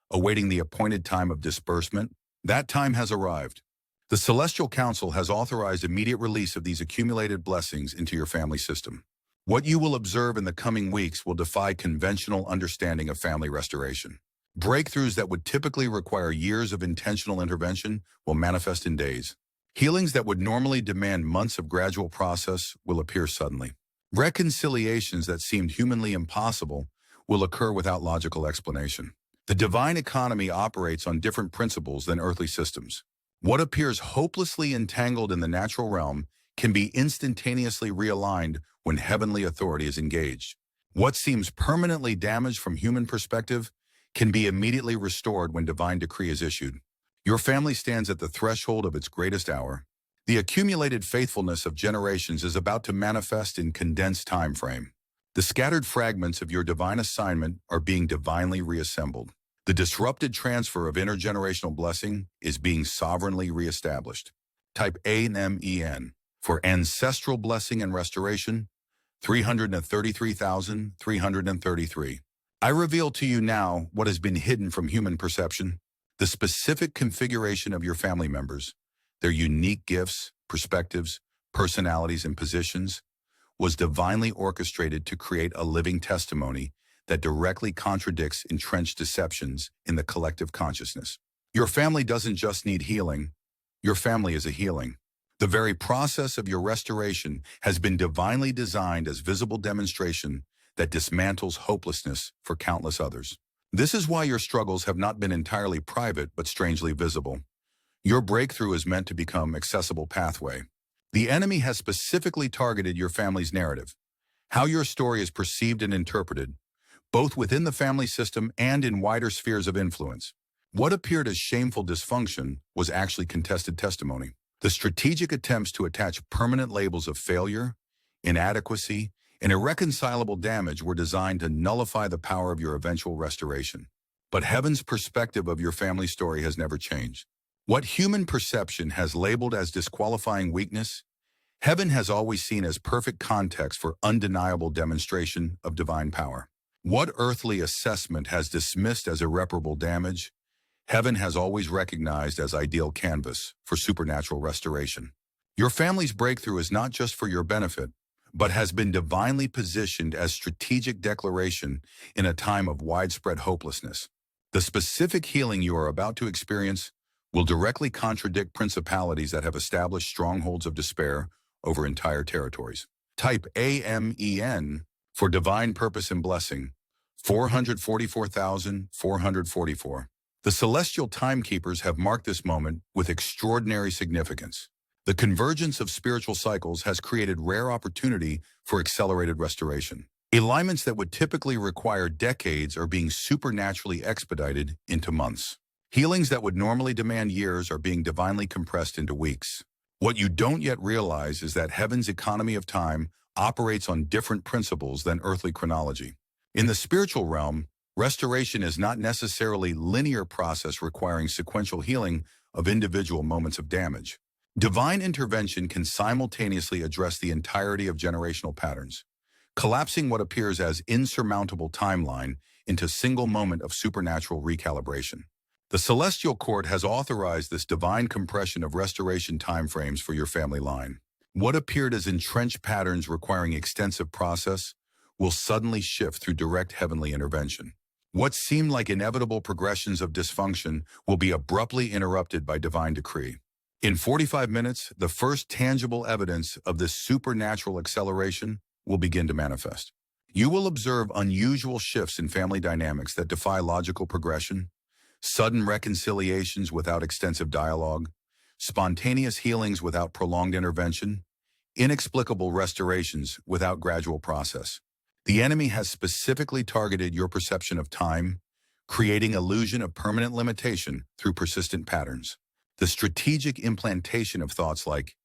awaiting the appointed time of disbursement. That time has arrived. The Celestial Council has authorized immediate release of these accumulated blessings into your family system. What you will observe in the coming weeks will defy conventional understanding of family restoration. Breakthroughs that would typically require years of intentional intervention will manifest in days. Healings that would normally demand months of gradual process will appear suddenly. Reconciliations that seemed humanly impossible will occur without logical explanation. The divine economy operates on different principles than earthly systems. What appears hopelessly entangled in the natural realm can be instantaneously realigned when heavenly authority is engaged. What seems permanently damaged from human perspective can be immediately restored when divine decree is issued. Your family stands at the threshold of its greatest hour. The accumulated faithfulness of generations is about to manifest in condensed time frame. The scattered fragments of your divine assignment are being divinely reassembled. The disrupted transfer of intergenerational blessing is being sovereignly reestablished. Type AMEN for ancestral blessing and restoration, 333,333. I reveal to you now what has been hidden from human perception, the specific configuration of your family members, their unique gifts, perspectives, personalities, and positions, was divinely orchestrated to create a living testimony that directly contradicts entrenched deceptions in the collective consciousness. Your family doesn't just need healing. Your family is a healing. The very process of your restoration has been divinely designed as visible demonstration that dismantles hopelessness for countless others. This is why your struggles have not been entirely private but strangely visible. Your breakthrough is meant to become accessible pathway. The enemy has specifically targeted your family's narrative, how your story is perceived and interpreted, both within the family system and in wider spheres of influence. What appeared as shameful dysfunction was actually contested testimony. The strategic attempts to attach permanent labels of failure, inadequacy, and irreconcilable damage were designed to nullify the power of your eventual restoration. But heaven's perspective of your family story has never changed. What human perception has labeled as disqualifying weakness, heaven has always seen as perfect context for undeniable demonstration of divine power. What earthly assessment has dismissed as irreparable damage, heaven has always recognized as ideal canvas for supernatural restoration. Your family's breakthrough is not just for your benefit, but has been divinely positioned as strategic declaration in a time of widespread hopelessness. The specific healing you are about to experience will directly contradict principalities that have established strongholds of despair over entire territories. Type AMEN for divine purpose and blessing, 444,444. The celestial timekeepers have marked this moment with extraordinary significance. The convergence of spiritual cycles has created rare opportunity for accelerated restoration. Alignments that would typically require decades are being supernaturally expedited into months. Healings that would normally demand years are being divinely compressed into weeks. What you don't yet realize is that heaven's economy of time operates on different principles than earthly chronology. In the spiritual realm, restoration is not necessarily a linear process requiring sequential healing of individual moments of damage. Divine intervention can simultaneously address the entirety of generational patterns, collapsing what appears as insurmountable timeline into a single moment of supernatural recalibration. The celestial court has authorized this divine compression of restoration timeframes for your family line. What appeared as entrenched patterns requiring extensive process will suddenly shift through direct heavenly intervention. What seemed like inevitable progressions of dysfunction will be abruptly interrupted by divine decree. In 45 minutes, the first tangible evidence of this supernatural acceleration will begin to manifest. You will observe unusual shifts in family dynamics that defy logical progression, sudden reconciliations without extensive dialogue, spontaneous healings without prolonged intervention, inexplicable restorations without gradual process. The enemy has specifically targeted your perception of time, creating illusion of permanent limitation through persistent patterns. The strategic implantation of thoughts like,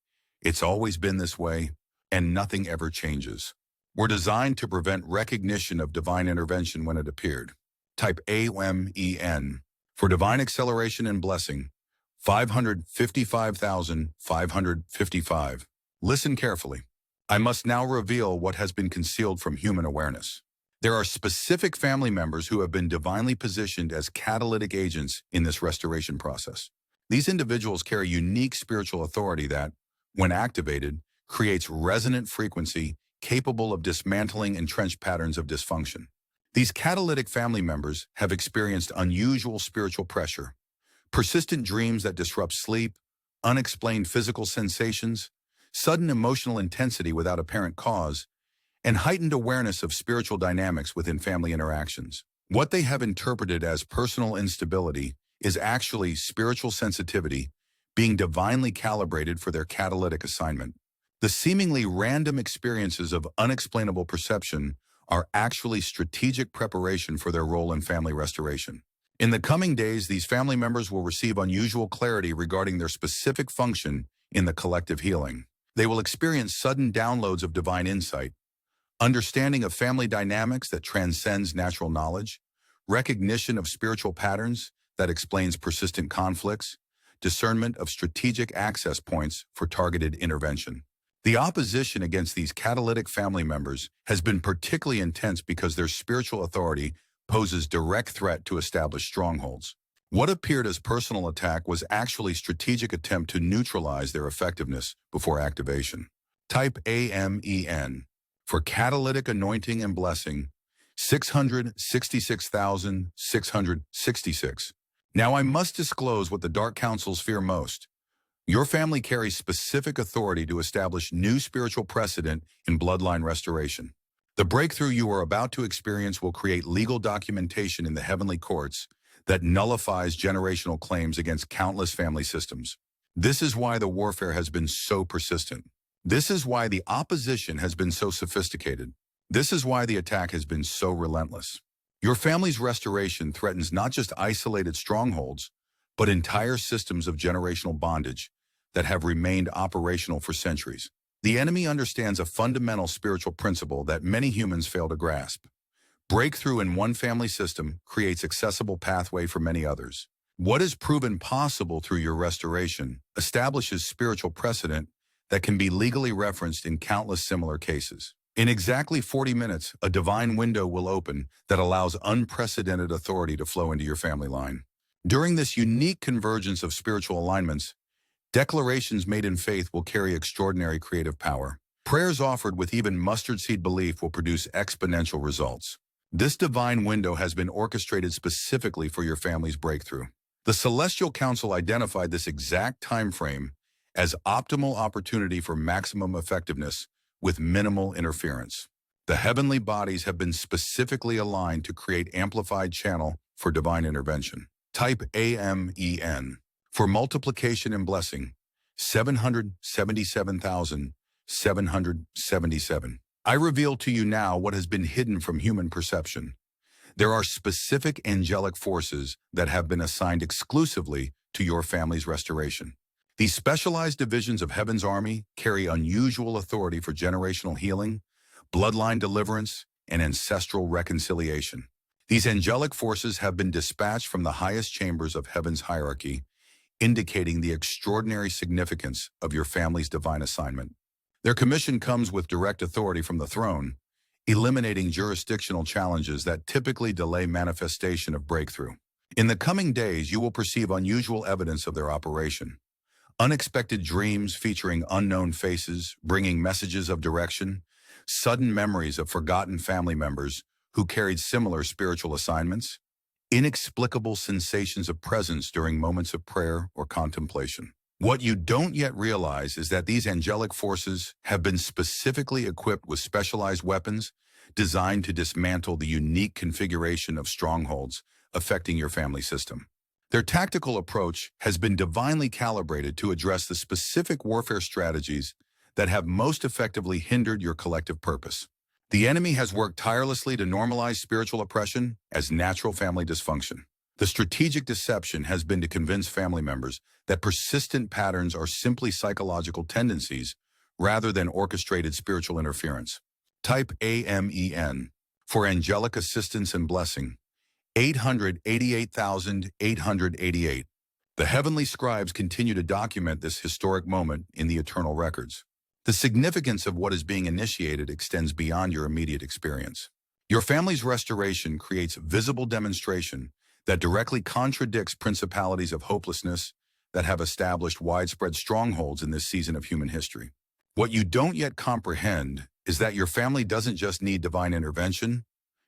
"It's always been this way," and "nothing ever changes," were designed to prevent recognition of divine intervention when it appeared. Type AMEN for divine acceleration and blessing, 555,555. Listen carefully. I must now reveal what has been concealed from human awareness. There are specific family members who have been divinely positioned as catalytic agents in this restoration process. These individuals carry unique spiritual authority that, when activated, creates resonant frequency capable of dismantling entrenched patterns of dysfunction. These catalytic family members have experienced unusual spiritual pressure, persistent dreams that disrupt sleep, unexplained physical sensations, sudden emotional intensity without apparent cause, and heightened awareness of spiritual dynamics within family interactions. What they have interpreted as personal instability is actually spiritual sensitivity being divinely calibrated for their catalytic assignment. The seemingly random experiences of unexplainable perception are actually strategic preparation for their role in family restoration. In the coming days, these family members will receive unusual clarity regarding their specific function in the collective healing. They will experience sudden downloads of divine insight, understanding of family dynamics that transcends natural knowledge, recognition of spiritual patterns that explains persistent conflicts, discernment of strategic access points for targeted intervention. The opposition against these catalytic family members has been particularly intense because their spiritual authority poses direct threat to established strongholds. What appeared as personal attack was actually strategic attempt to neutralize their effectiveness before activation. Type AMEN for catalytic anointing and blessing, 666,666. Now I must disclose what the dark councils fear most. Your family carries specific authority to establish new spiritual precedent in bloodline restoration. The breakthrough you are about to experience will create legal documentation in the heavenly courts that nullifies generational claims against countless family systems. This is why the warfare has been so persistent. This is why the opposition has been so sophisticated. This is why the attack has been so relentless. Your family's restoration threatens not just isolated strongholds, but entire systems of generational bondage that have remained operational for centuries. The enemy understands a fundamental spiritual principle that many humans fail to grasp. Breakthrough in one family system creates accessible pathway for many others. What is proven possible through your restoration establishes spiritual precedent that can be legally referenced in countless similar cases. In exactly 40 minutes, a divine window will open that allows unprecedented authority to flow into your family line. During this unique convergence of spiritual alignments, declarations made in faith will carry extraordinary creative power. Prayers offered with even mustard seed belief will produce exponential results. This divine window has been orchestrated specifically for your family's breakthrough. The Celestial Council identified this exact time frame as optimal opportunity for maximum effectiveness with minimal interference. The heavenly bodies have been specifically aligned to create amplified channel for divine intervention. Type AMEN. For multiplication and blessing, 777,777. I reveal to you now what has been hidden from human perception. There are specific angelic forces that have been assigned exclusively to your family's restoration. These specialized divisions of Heaven's army carry unusual authority for generational healing, bloodline deliverance, and ancestral reconciliation. These angelic forces have been dispatched from the highest chambers of Heaven's hierarchy, indicating the extraordinary significance of your family's divine assignment. Their commission comes with direct authority from the throne, eliminating jurisdictional challenges that typically delay manifestation of breakthrough. In the coming days, you will perceive unusual evidence of their operation. Unexpected dreams featuring unknown faces, bringing messages of direction, sudden memories of forgotten family members who carried similar spiritual assignments, inexplicable sensations of presence during moments of prayer or contemplation. What you don't yet realize is that these angelic forces have been specifically equipped with specialized weapons designed to dismantle the unique configuration of strongholds affecting your family system. Their tactical approach has been divinely calibrated to address the specific warfare strategies that have most effectively hindered your collective purpose. The enemy has worked tirelessly to normalize spiritual oppression as natural family dysfunction. The strategic deception has been to convince family members that persistent patterns are simply psychological tendencies rather than orchestrated spiritual interference. Type AMEN for angelic assistance and blessing. 888,888. The heavenly scribes continue to document this historic moment in the eternal records. The significance of what is being initiated extends beyond your immediate experience. Your family's restoration creates visible demonstration that directly contradicts principalities of hopelessness that have established widespread strongholds in this season of human history. What you don't yet comprehend is that your family doesn't just need divine intervention,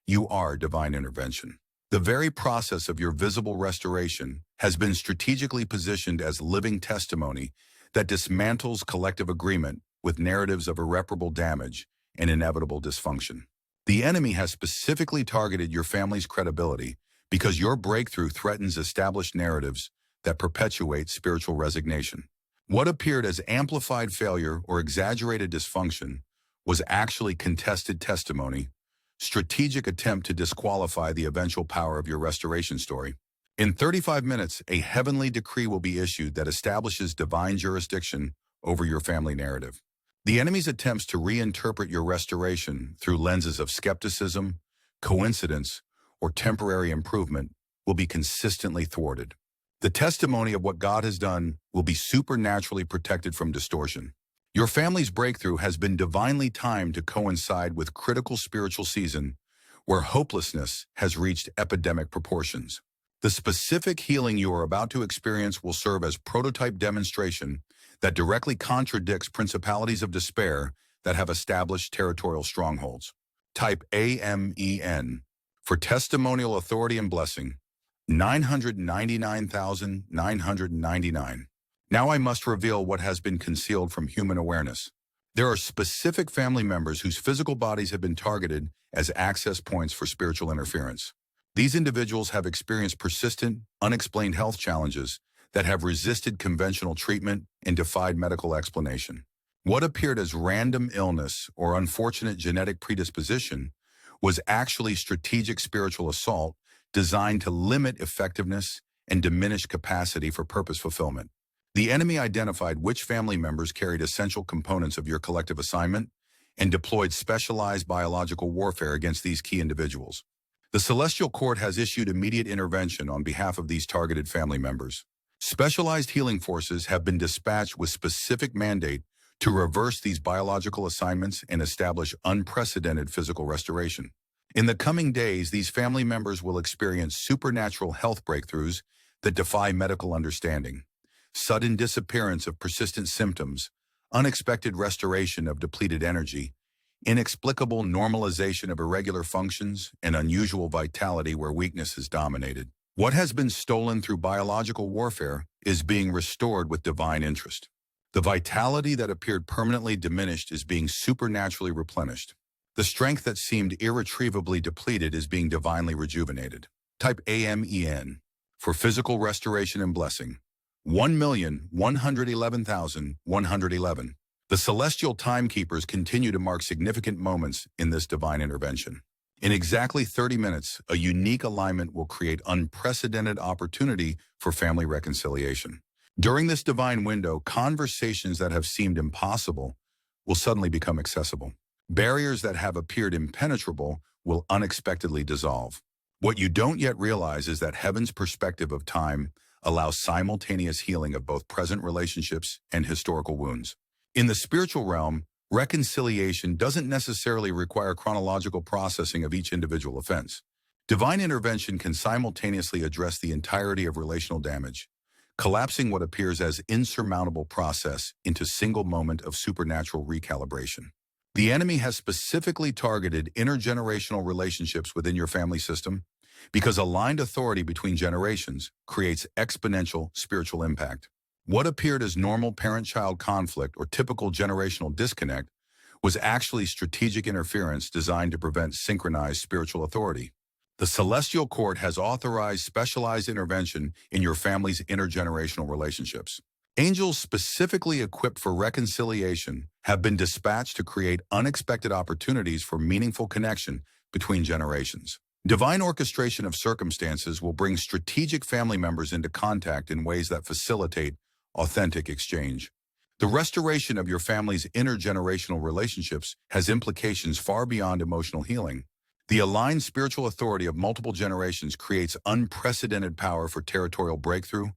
you are divine intervention. The very process of your visible restoration has been strategically positioned as living testimony that dismantles collective agreement with narratives of irreparable damage and inevitable dysfunction. The enemy has specifically targeted your family's credibility because your breakthrough threatens established narratives that perpetuate spiritual resignation. What appeared as amplified failure or exaggerated dysfunction was actually contested testimony, strategic attempt to disqualify the eventual power of your restoration story. In 35 minutes, a heavenly decree will be issued that establishes divine jurisdiction over your family narrative. The enemy's attempts to reinterpret your restoration through lenses of skepticism, coincidence, or temporary improvement will be consistently thwarted. The testimony of what God has done will be supernaturally protected from distortion. Your family's breakthrough has been divinely timed to coincide with critical spiritual season where hopelessness has reached epidemic proportions. The specific healing you are about to experience will serve as prototype demonstration that directly contradicts principalities of despair that have established territorial strongholds. Type AMEN for testimonial authority and blessing. 999,999. Now I must reveal what has been concealed from human awareness. There are specific family members whose physical bodies have been targeted as access points for spiritual interference. These individuals have experienced persistent, unexplained health challenges that have resisted conventional treatment and defied medical explanation. What appeared as random illness or unfortunate genetic predisposition was actually strategic spiritual assault designed to limit effectiveness and diminish capacity for purpose fulfillment. The enemy identified which family members carried essential components of your collective assignment and deployed specialized biological warfare against these key individuals. The Celestial Court has issued immediate intervention on behalf of these targeted family members. Specialized healing forces have been dispatched with specific mandate to reverse these biological assignments and establish unprecedented physical restoration. In the coming days, these family members will experience supernatural health breakthroughs that defy medical understanding. Sudden disappearance of persistent symptoms, unexpected restoration of depleted energy, inexplicable normalization of irregular functions, and unusual vitality where weakness has dominated. What has been stolen through biological warfare is being restored with divine interest. The vitality that appeared permanently diminished is being supernaturally replenished. The strength that seemed irretrievably depleted is being divinely rejuvenated. Type AMEN for physical restoration and blessing. 1,111,111. The celestial timekeepers continue to mark significant moments in this divine intervention. In exactly 30 minutes, a unique alignment will create unprecedented opportunity for family reconciliation. During this divine window, conversations that have seemed impossible will suddenly become accessible. Barriers that have appeared impenetrable will unexpectedly dissolve. What you don't yet realize is that heaven's perspective of time allows simultaneous healing of both present relationships and historical wounds. In the spiritual realm, reconciliation doesn't necessarily require chronological processing of each individual offense. Divine intervention can simultaneously address the entirety of relational damage, collapsing what appears as insurmountable process into single moment of supernatural recalibration. The enemy has specifically targeted intergenerational relationships within your family system because aligned authority between generations creates exponential spiritual impact. What appeared as normal parent-child conflict or typical generational disconnect was actually strategic interference designed to prevent synchronized spiritual authority. The Celestial Court has authorized specialized intervention in your family's intergenerational relationships. Angels specifically equipped for reconciliation have been dispatched to create unexpected opportunities for meaningful connection between generations. Divine orchestration of circumstances will bring strategic family members into contact in ways that facilitate authentic exchange. The restoration of your family's intergenerational relationships has implications far beyond emotional healing. The aligned spiritual authority of multiple generations creates unprecedented power for territorial breakthrough,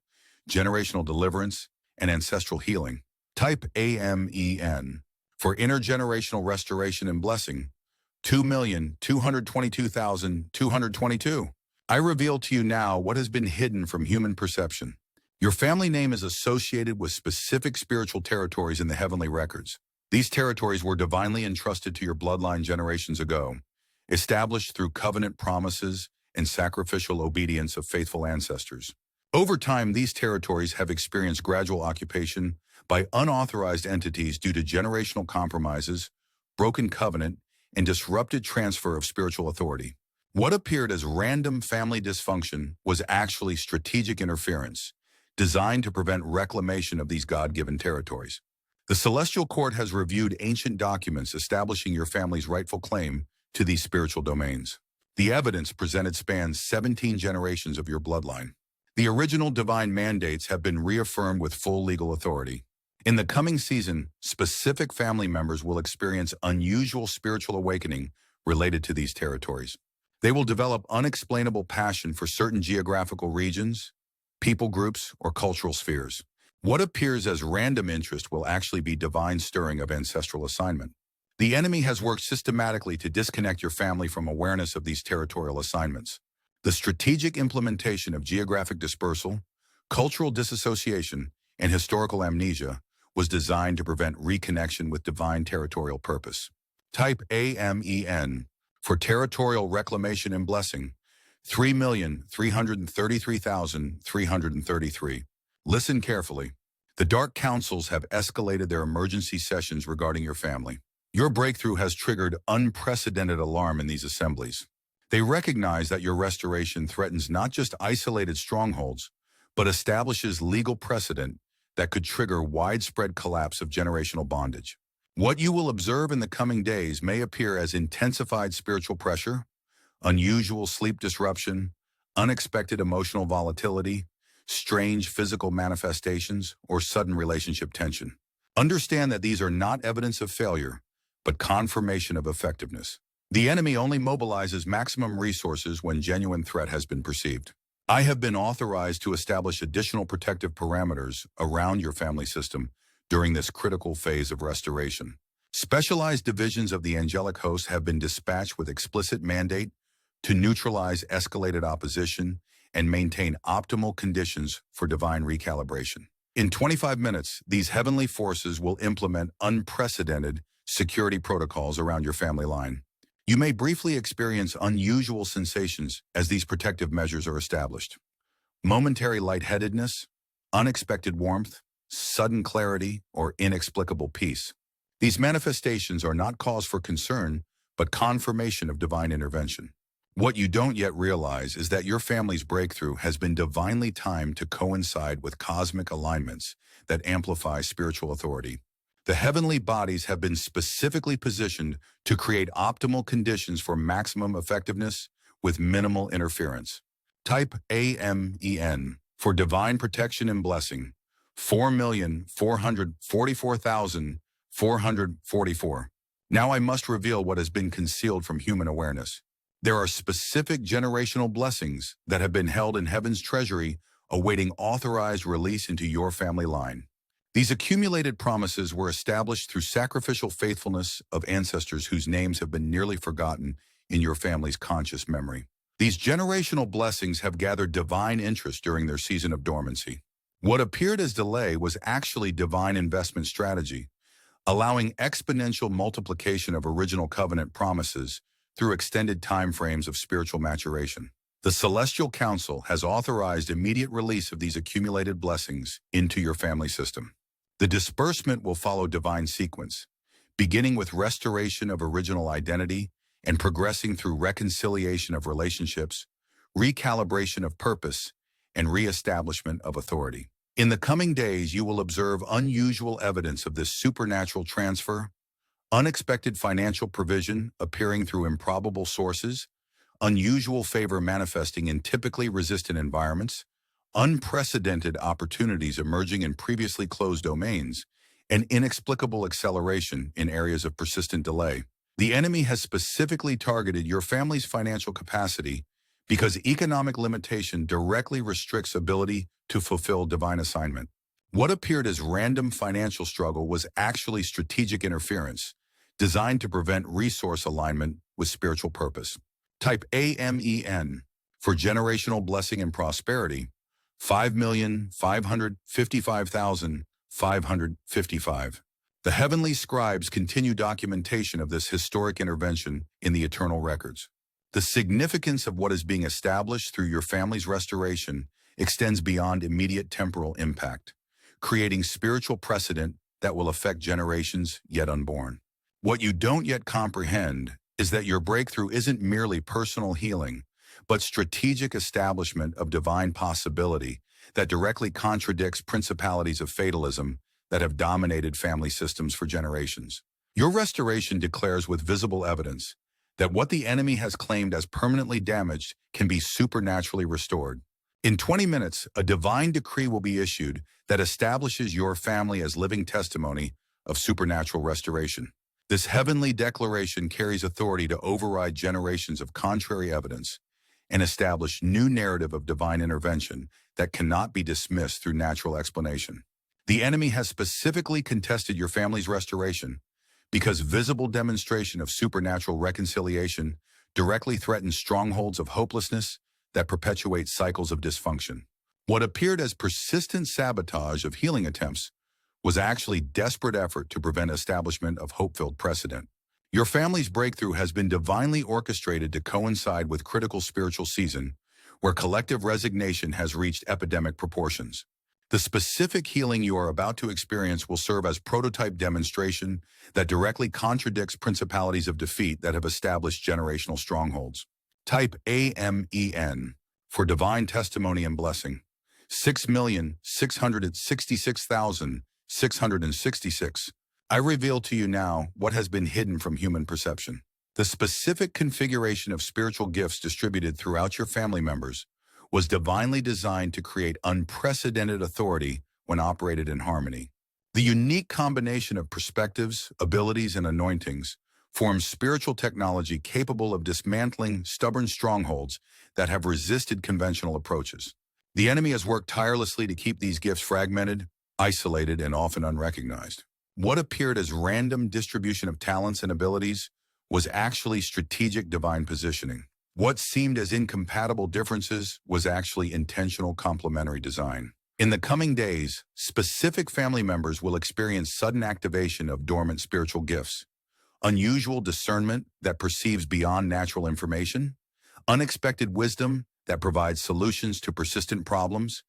generational deliverance, and ancestral healing. Type AMEN for intergenerational restoration and blessing. 2,222,222. I reveal to you now what has been hidden from human perception. Your family name is associated with specific spiritual territories in the heavenly records. These territories were divinely entrusted to your bloodline generations ago, established through covenant promises and sacrificial obedience of faithful ancestors. Over time, these territories have experienced gradual occupation by unauthorized entities due to generational compromises, broken covenant, and disrupted transfer of spiritual authority. What appeared as random family dysfunction was actually strategic interference, designed to prevent reclamation of these God-given territories. The Celestial Court has reviewed ancient documents establishing your family's rightful claim to these spiritual domains. The evidence presented spans 17 generations of your bloodline. The original divine mandates have been reaffirmed with full legal authority. In the coming season, specific family members will experience unusual spiritual awakening related to these territories. They will develop unexplainable passion for certain geographical regions, people groups, or cultural spheres. What appears as random interest will actually be divine stirring of ancestral assignment. The enemy has worked systematically to disconnect your family from awareness of these territorial assignments. The strategic implementation of geographic dispersal, cultural disassociation, and historical amnesia was designed to prevent reconnection with divine territorial purpose. Type AMEN for territorial reclamation and blessing. 3,333,333. Listen carefully. The Dark Councils have escalated their emergency sessions regarding your family. Your breakthrough has triggered unprecedented alarm in these assemblies. They recognize that your restoration threatens not just isolated strongholds, but establishes legal precedent that could trigger widespread collapse of generational bondage. What you will observe in the coming days may appear as intensified spiritual pressure, unusual sleep disruption, unexpected emotional volatility, strange physical manifestations, or sudden relationship tension. Understand that these are not evidence of failure, but confirmation of effectiveness. The enemy only mobilizes maximum resources when genuine threat has been perceived. I have been authorized to establish additional protective parameters around your family system during this critical phase of restoration. Specialized divisions of the angelic host have been dispatched with explicit mandate to neutralize escalated opposition and maintain optimal conditions for divine recalibration. In 25 minutes, these heavenly forces will implement unprecedented security protocols around your family line. You may briefly experience unusual sensations as these protective measures are established. Momentary lightheadedness, unexpected warmth, sudden clarity, or inexplicable peace. These manifestations are not cause for concern, but confirmation of divine intervention. What you don't yet realize is that your family's breakthrough has been divinely timed to coincide with cosmic alignments that amplify spiritual authority. The heavenly bodies have been specifically positioned to create optimal conditions for maximum effectiveness with minimal interference. Type AMEN for divine protection and blessing. 4,444,444. Now I must reveal what has been concealed from human awareness. There are specific generational blessings that have been held in heaven's treasury, awaiting authorized release into your family line. These accumulated promises were established through sacrificial faithfulness of ancestors whose names have been nearly forgotten in your family's conscious memory. These generational blessings have gathered divine interest during their season of dormancy. What appeared as delay was actually divine investment strategy, allowing exponential multiplication of original covenant promises through extended time frames of spiritual maturation. The Celestial Council has authorized immediate release of these accumulated blessings into your family system. The disbursement will follow divine sequence, beginning with restoration of original identity and progressing through reconciliation of relationships, recalibration of purpose, and reestablishment of authority. In the coming days, you will observe unusual evidence of this supernatural transfer, unexpected financial provision appearing through improbable sources, unusual favor manifesting in typically resistant environments, unprecedented opportunities emerging in previously closed domains, and inexplicable acceleration in areas of persistent delay. The enemy has specifically targeted your family's financial capacity because economic limitation directly restricts ability to fulfill divine assignment. What appeared as random financial struggle was actually strategic interference, designed to prevent resource alignment with spiritual purpose. Type AMEN for generational blessing and prosperity. 5,555,555. The heavenly scribes continue documentation of this historic intervention in the eternal records. The significance of what is being established through your family's restoration extends beyond immediate temporal impact, creating spiritual precedent that will affect generations yet unborn. What you don't yet comprehend is that your breakthrough isn't merely personal healing, but strategic establishment of divine possibility that directly contradicts principalities of fatalism that have dominated family systems for generations. Your restoration declares with visible evidence that what the enemy has claimed as permanently damaged can be supernaturally restored. In 20 minutes, a divine decree will be issued that establishes your family as living testimony of supernatural restoration. This heavenly declaration carries authority to override generations of contrary evidence and establish new narrative of divine intervention that cannot be dismissed through natural explanation. The enemy has specifically contested your family's restoration because visible demonstration of supernatural reconciliation directly threatens strongholds of hopelessness that perpetuate cycles of dysfunction. What appeared as persistent sabotage of healing attempts was actually desperate effort to prevent establishment of hope-filled precedent. Your family's breakthrough has been divinely orchestrated to coincide with critical spiritual season, where collective resignation has reached epidemic proportions. The specific healing you are about to experience will serve as prototype demonstration that directly contradicts principalities of defeat that have established generational strongholds. Type AMEN for divine testimony and blessing. 6,666,666. I reveal to you now what has been hidden from human perception. The specific configuration of spiritual gifts distributed throughout your family members was divinely designed to create unprecedented authority when operated in harmony. The unique combination of perspectives, abilities, and anointings forms spiritual technology capable of dismantling stubborn strongholds that have resisted conventional approaches. The enemy has worked tirelessly to keep these gifts fragmented, isolated, and often unrecognized. What appeared as random distribution of talents and abilities was actually strategic divine positioning. What seemed as incompatible differences was actually intentional complementary design. In the coming days, specific family members will experience sudden activation of dormant spiritual gifts, unusual discernment that perceives beyond natural information, unexpected wisdom that provides solutions to persistent problems,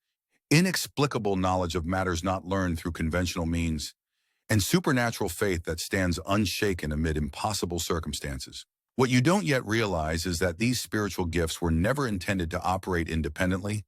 inexplicable knowledge of matters not learned through conventional means, and supernatural faith that stands unshaken amid impossible circumstances. What you don't yet realize is that these spiritual gifts were never intended to operate independently,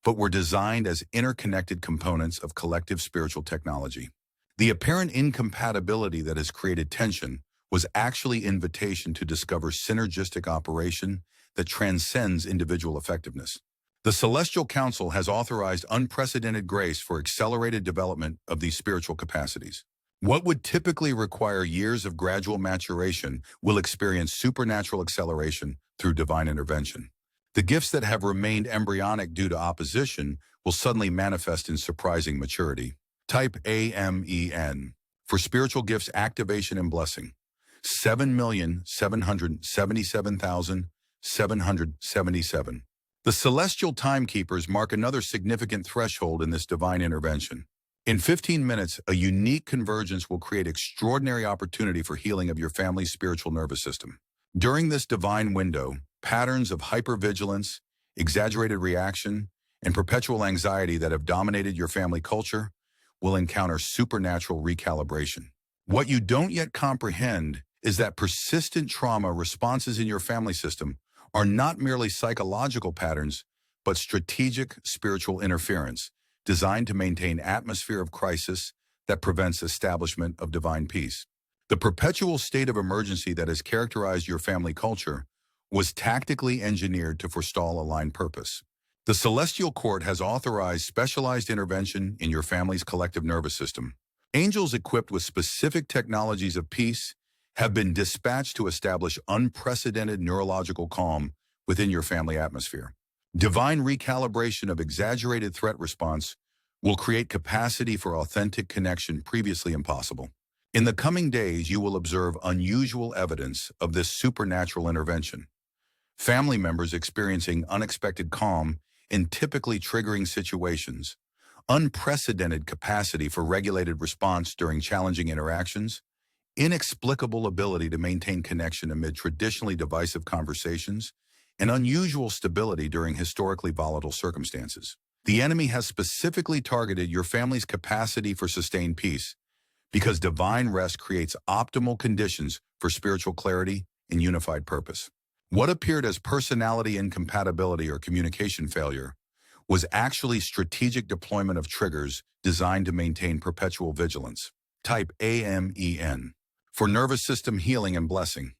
but were designed as interconnected components of collective spiritual technology. The apparent incompatibility that has created tension was actually invitation to discover synergistic operation that transcends individual effectiveness. The Celestial Council has authorized unprecedented grace for accelerated development of these spiritual capacities. What would typically require years of gradual maturation will experience supernatural acceleration through divine intervention. The gifts that have remained embryonic due to opposition will suddenly manifest in surprising maturity. Type AMEN for spiritual gifts activation and blessing. 7,777,777. The celestial timekeepers mark another significant threshold in this divine intervention. In 15 minutes, a unique convergence will create extraordinary opportunity for healing of your family's spiritual nervous system. During this divine window, patterns of hypervigilance, exaggerated reaction, and perpetual anxiety that have dominated your family culture will encounter supernatural recalibration. What you don't yet comprehend is that persistent trauma responses in your family system are not merely psychological patterns, but strategic spiritual interference designed to maintain atmosphere of crisis that prevents establishment of divine peace. The perpetual state of emergency that has characterized your family culture was tactically engineered to forestall aligned purpose. The Celestial Court has authorized specialized intervention in your family's collective nervous system. Angels equipped with specific technologies of peace have been dispatched to establish unprecedented neurological calm within your family atmosphere. Divine recalibration of exaggerated threat response will create capacity for authentic connection previously impossible. In the coming days, you will observe unusual evidence of this supernatural intervention. Family members experiencing unexpected calm in typically triggering situations, unprecedented capacity for regulated response during challenging interactions, inexplicable ability to maintain connection amid traditionally divisive conversations, and unusual stability during historically volatile circumstances. The enemy has specifically targeted your family's capacity for sustained peace because divine rest creates optimal conditions for spiritual clarity and unified purpose. What appeared as personality incompatibility or communication failure was actually strategic deployment of triggers designed to maintain perpetual vigilance. Type AMEN for nervous system healing and blessing.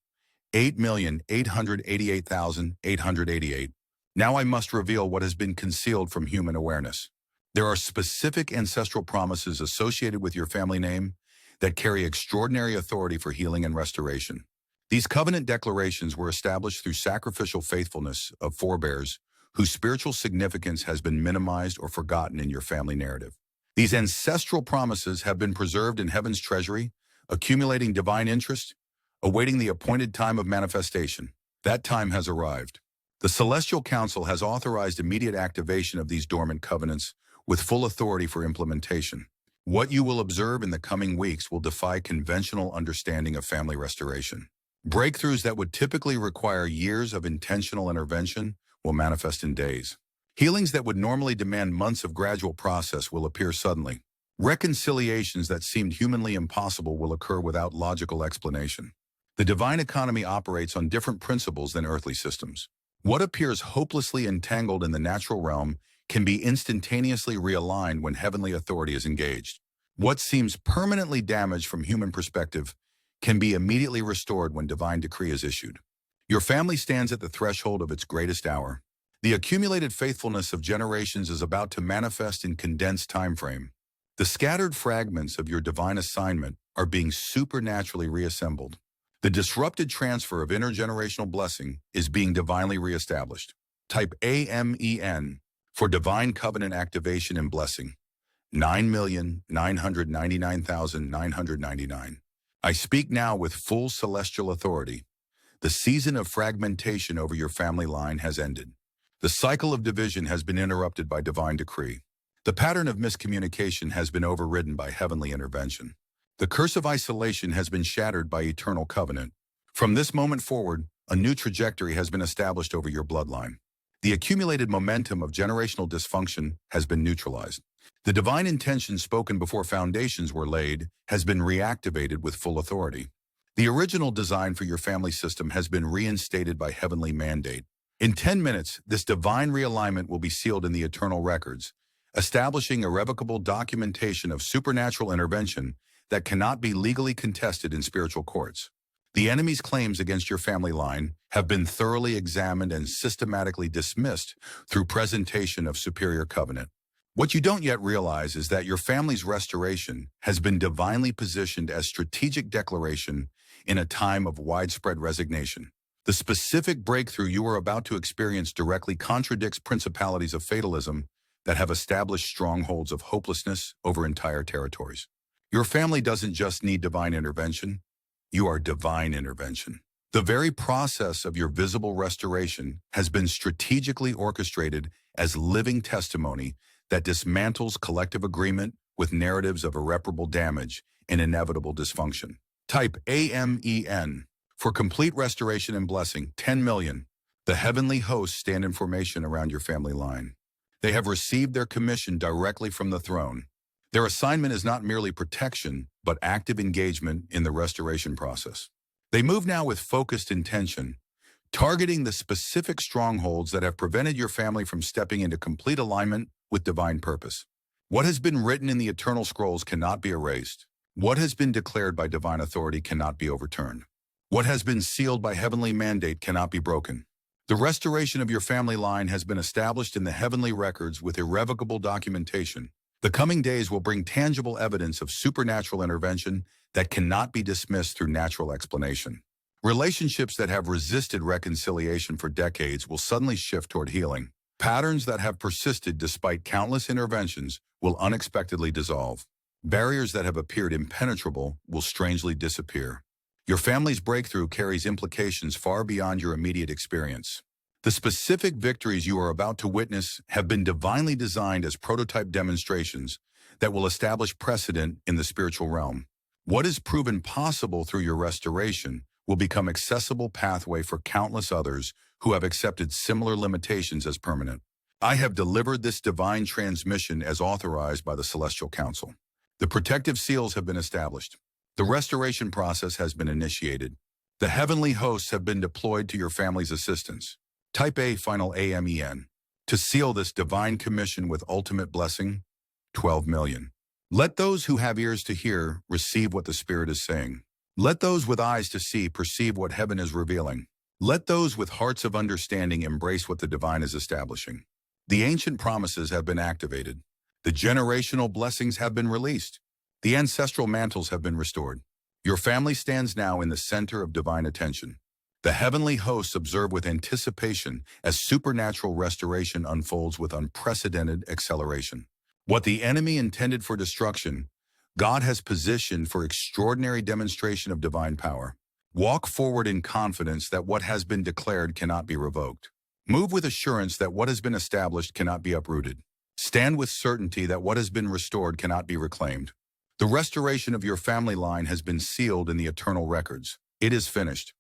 8,888,888. Now I must reveal what has been concealed from human awareness. There are specific ancestral promises associated with your family name that carry extraordinary authority for healing and restoration. These covenant declarations were established through sacrificial faithfulness of forebears whose spiritual significance has been minimized or forgotten in your family narrative. These ancestral promises have been preserved in heaven's treasury, accumulating divine interest, awaiting the appointed time of manifestation. That time has arrived. The Celestial Council has authorized immediate activation of these dormant covenants with full authority for implementation. What you will observe in the coming weeks will defy conventional understanding of family restoration. Breakthroughs that would typically require years of intentional intervention will manifest in days. Healings that would normally demand months of gradual process will appear suddenly. Reconciliations that seemed humanly impossible will occur without logical explanation. The divine economy operates on different principles than earthly systems. What appears hopelessly entangled in the natural realm can be instantaneously realigned when heavenly authority is engaged. What seems permanently damaged from human perspective can be immediately restored when divine decree is issued. Your family stands at the threshold of its greatest hour. The accumulated faithfulness of generations is about to manifest in condensed time frame. The scattered fragments of your divine assignment are being supernaturally reassembled. The disrupted transfer of intergenerational blessing is being divinely reestablished. Type AMEN for divine covenant activation and blessing. 9,999,999. I speak now with full celestial authority. The season of fragmentation over your family line has ended. The cycle of division has been interrupted by divine decree. The pattern of miscommunication has been overridden by heavenly intervention. The curse of isolation has been shattered by eternal covenant. From this moment forward, a new trajectory has been established over your bloodline. The accumulated momentum of generational dysfunction has been neutralized. The divine intention spoken before foundations were laid has been reactivated with full authority. The original design for your family system has been reinstated by heavenly mandate. In 10 minutes, this divine realignment will be sealed in the eternal records, establishing irrevocable documentation of supernatural intervention that cannot be legally contested in spiritual courts. The enemy's claims against your family line have been thoroughly examined and systematically dismissed through presentation of superior covenant. What you don't yet realize is that your family's restoration has been divinely positioned as strategic declaration in a time of widespread resignation. The specific breakthrough you are about to experience directly contradicts principalities of fatalism that have established strongholds of hopelessness over entire territories. Your family doesn't just need divine intervention, you are divine intervention. The very process of your visible restoration has been strategically orchestrated as living testimony that dismantles collective agreement with narratives of irreparable damage and inevitable dysfunction. Type AMEN for complete restoration and blessing. 10 million. The heavenly hosts stand in formation around your family line. They have received their commission directly from the throne. Their assignment is not merely protection, but active engagement in the restoration process. They move now with focused intention, targeting the specific strongholds that have prevented your family from stepping into complete alignment with divine purpose. What has been written in the eternal scrolls cannot be erased. What has been declared by divine authority cannot be overturned. What has been sealed by heavenly mandate cannot be broken. The restoration of your family line has been established in the heavenly records with irrevocable documentation. The coming days will bring tangible evidence of supernatural intervention that cannot be dismissed through natural explanation. Relationships that have resisted reconciliation for decades will suddenly shift toward healing. Patterns that have persisted despite countless interventions will unexpectedly dissolve. Barriers that have appeared impenetrable will strangely disappear. Your family's breakthrough carries implications far beyond your immediate experience. The specific victories you are about to witness have been divinely designed as prototype demonstrations that will establish precedent in the spiritual realm. What is proven possible through your restoration will become accessible pathway for countless others who have accepted similar limitations as permanent. I have delivered this divine transmission as authorized by the Celestial Council. The protective seals have been established. The restoration process has been initiated. The heavenly hosts have been deployed to your family's assistance. Type A final AMEN. To seal this divine commission with ultimate blessing, 12 million. Let those who have ears to hear receive what the Spirit is saying. Let those with eyes to see perceive what heaven is revealing. Let those with hearts of understanding embrace what the divine is establishing. The ancient promises have been activated. The generational blessings have been released. The ancestral mantles have been restored. Your family stands now in the center of divine attention. The heavenly hosts observe with anticipation as supernatural restoration unfolds with unprecedented acceleration. What the enemy intended for destruction, God has positioned for extraordinary demonstration of divine power. Walk forward in confidence that what has been declared cannot be revoked. Move with assurance that what has been established cannot be uprooted. Stand with certainty that what has been restored cannot be reclaimed. The restoration of your family line has been sealed in the eternal records. It is finished.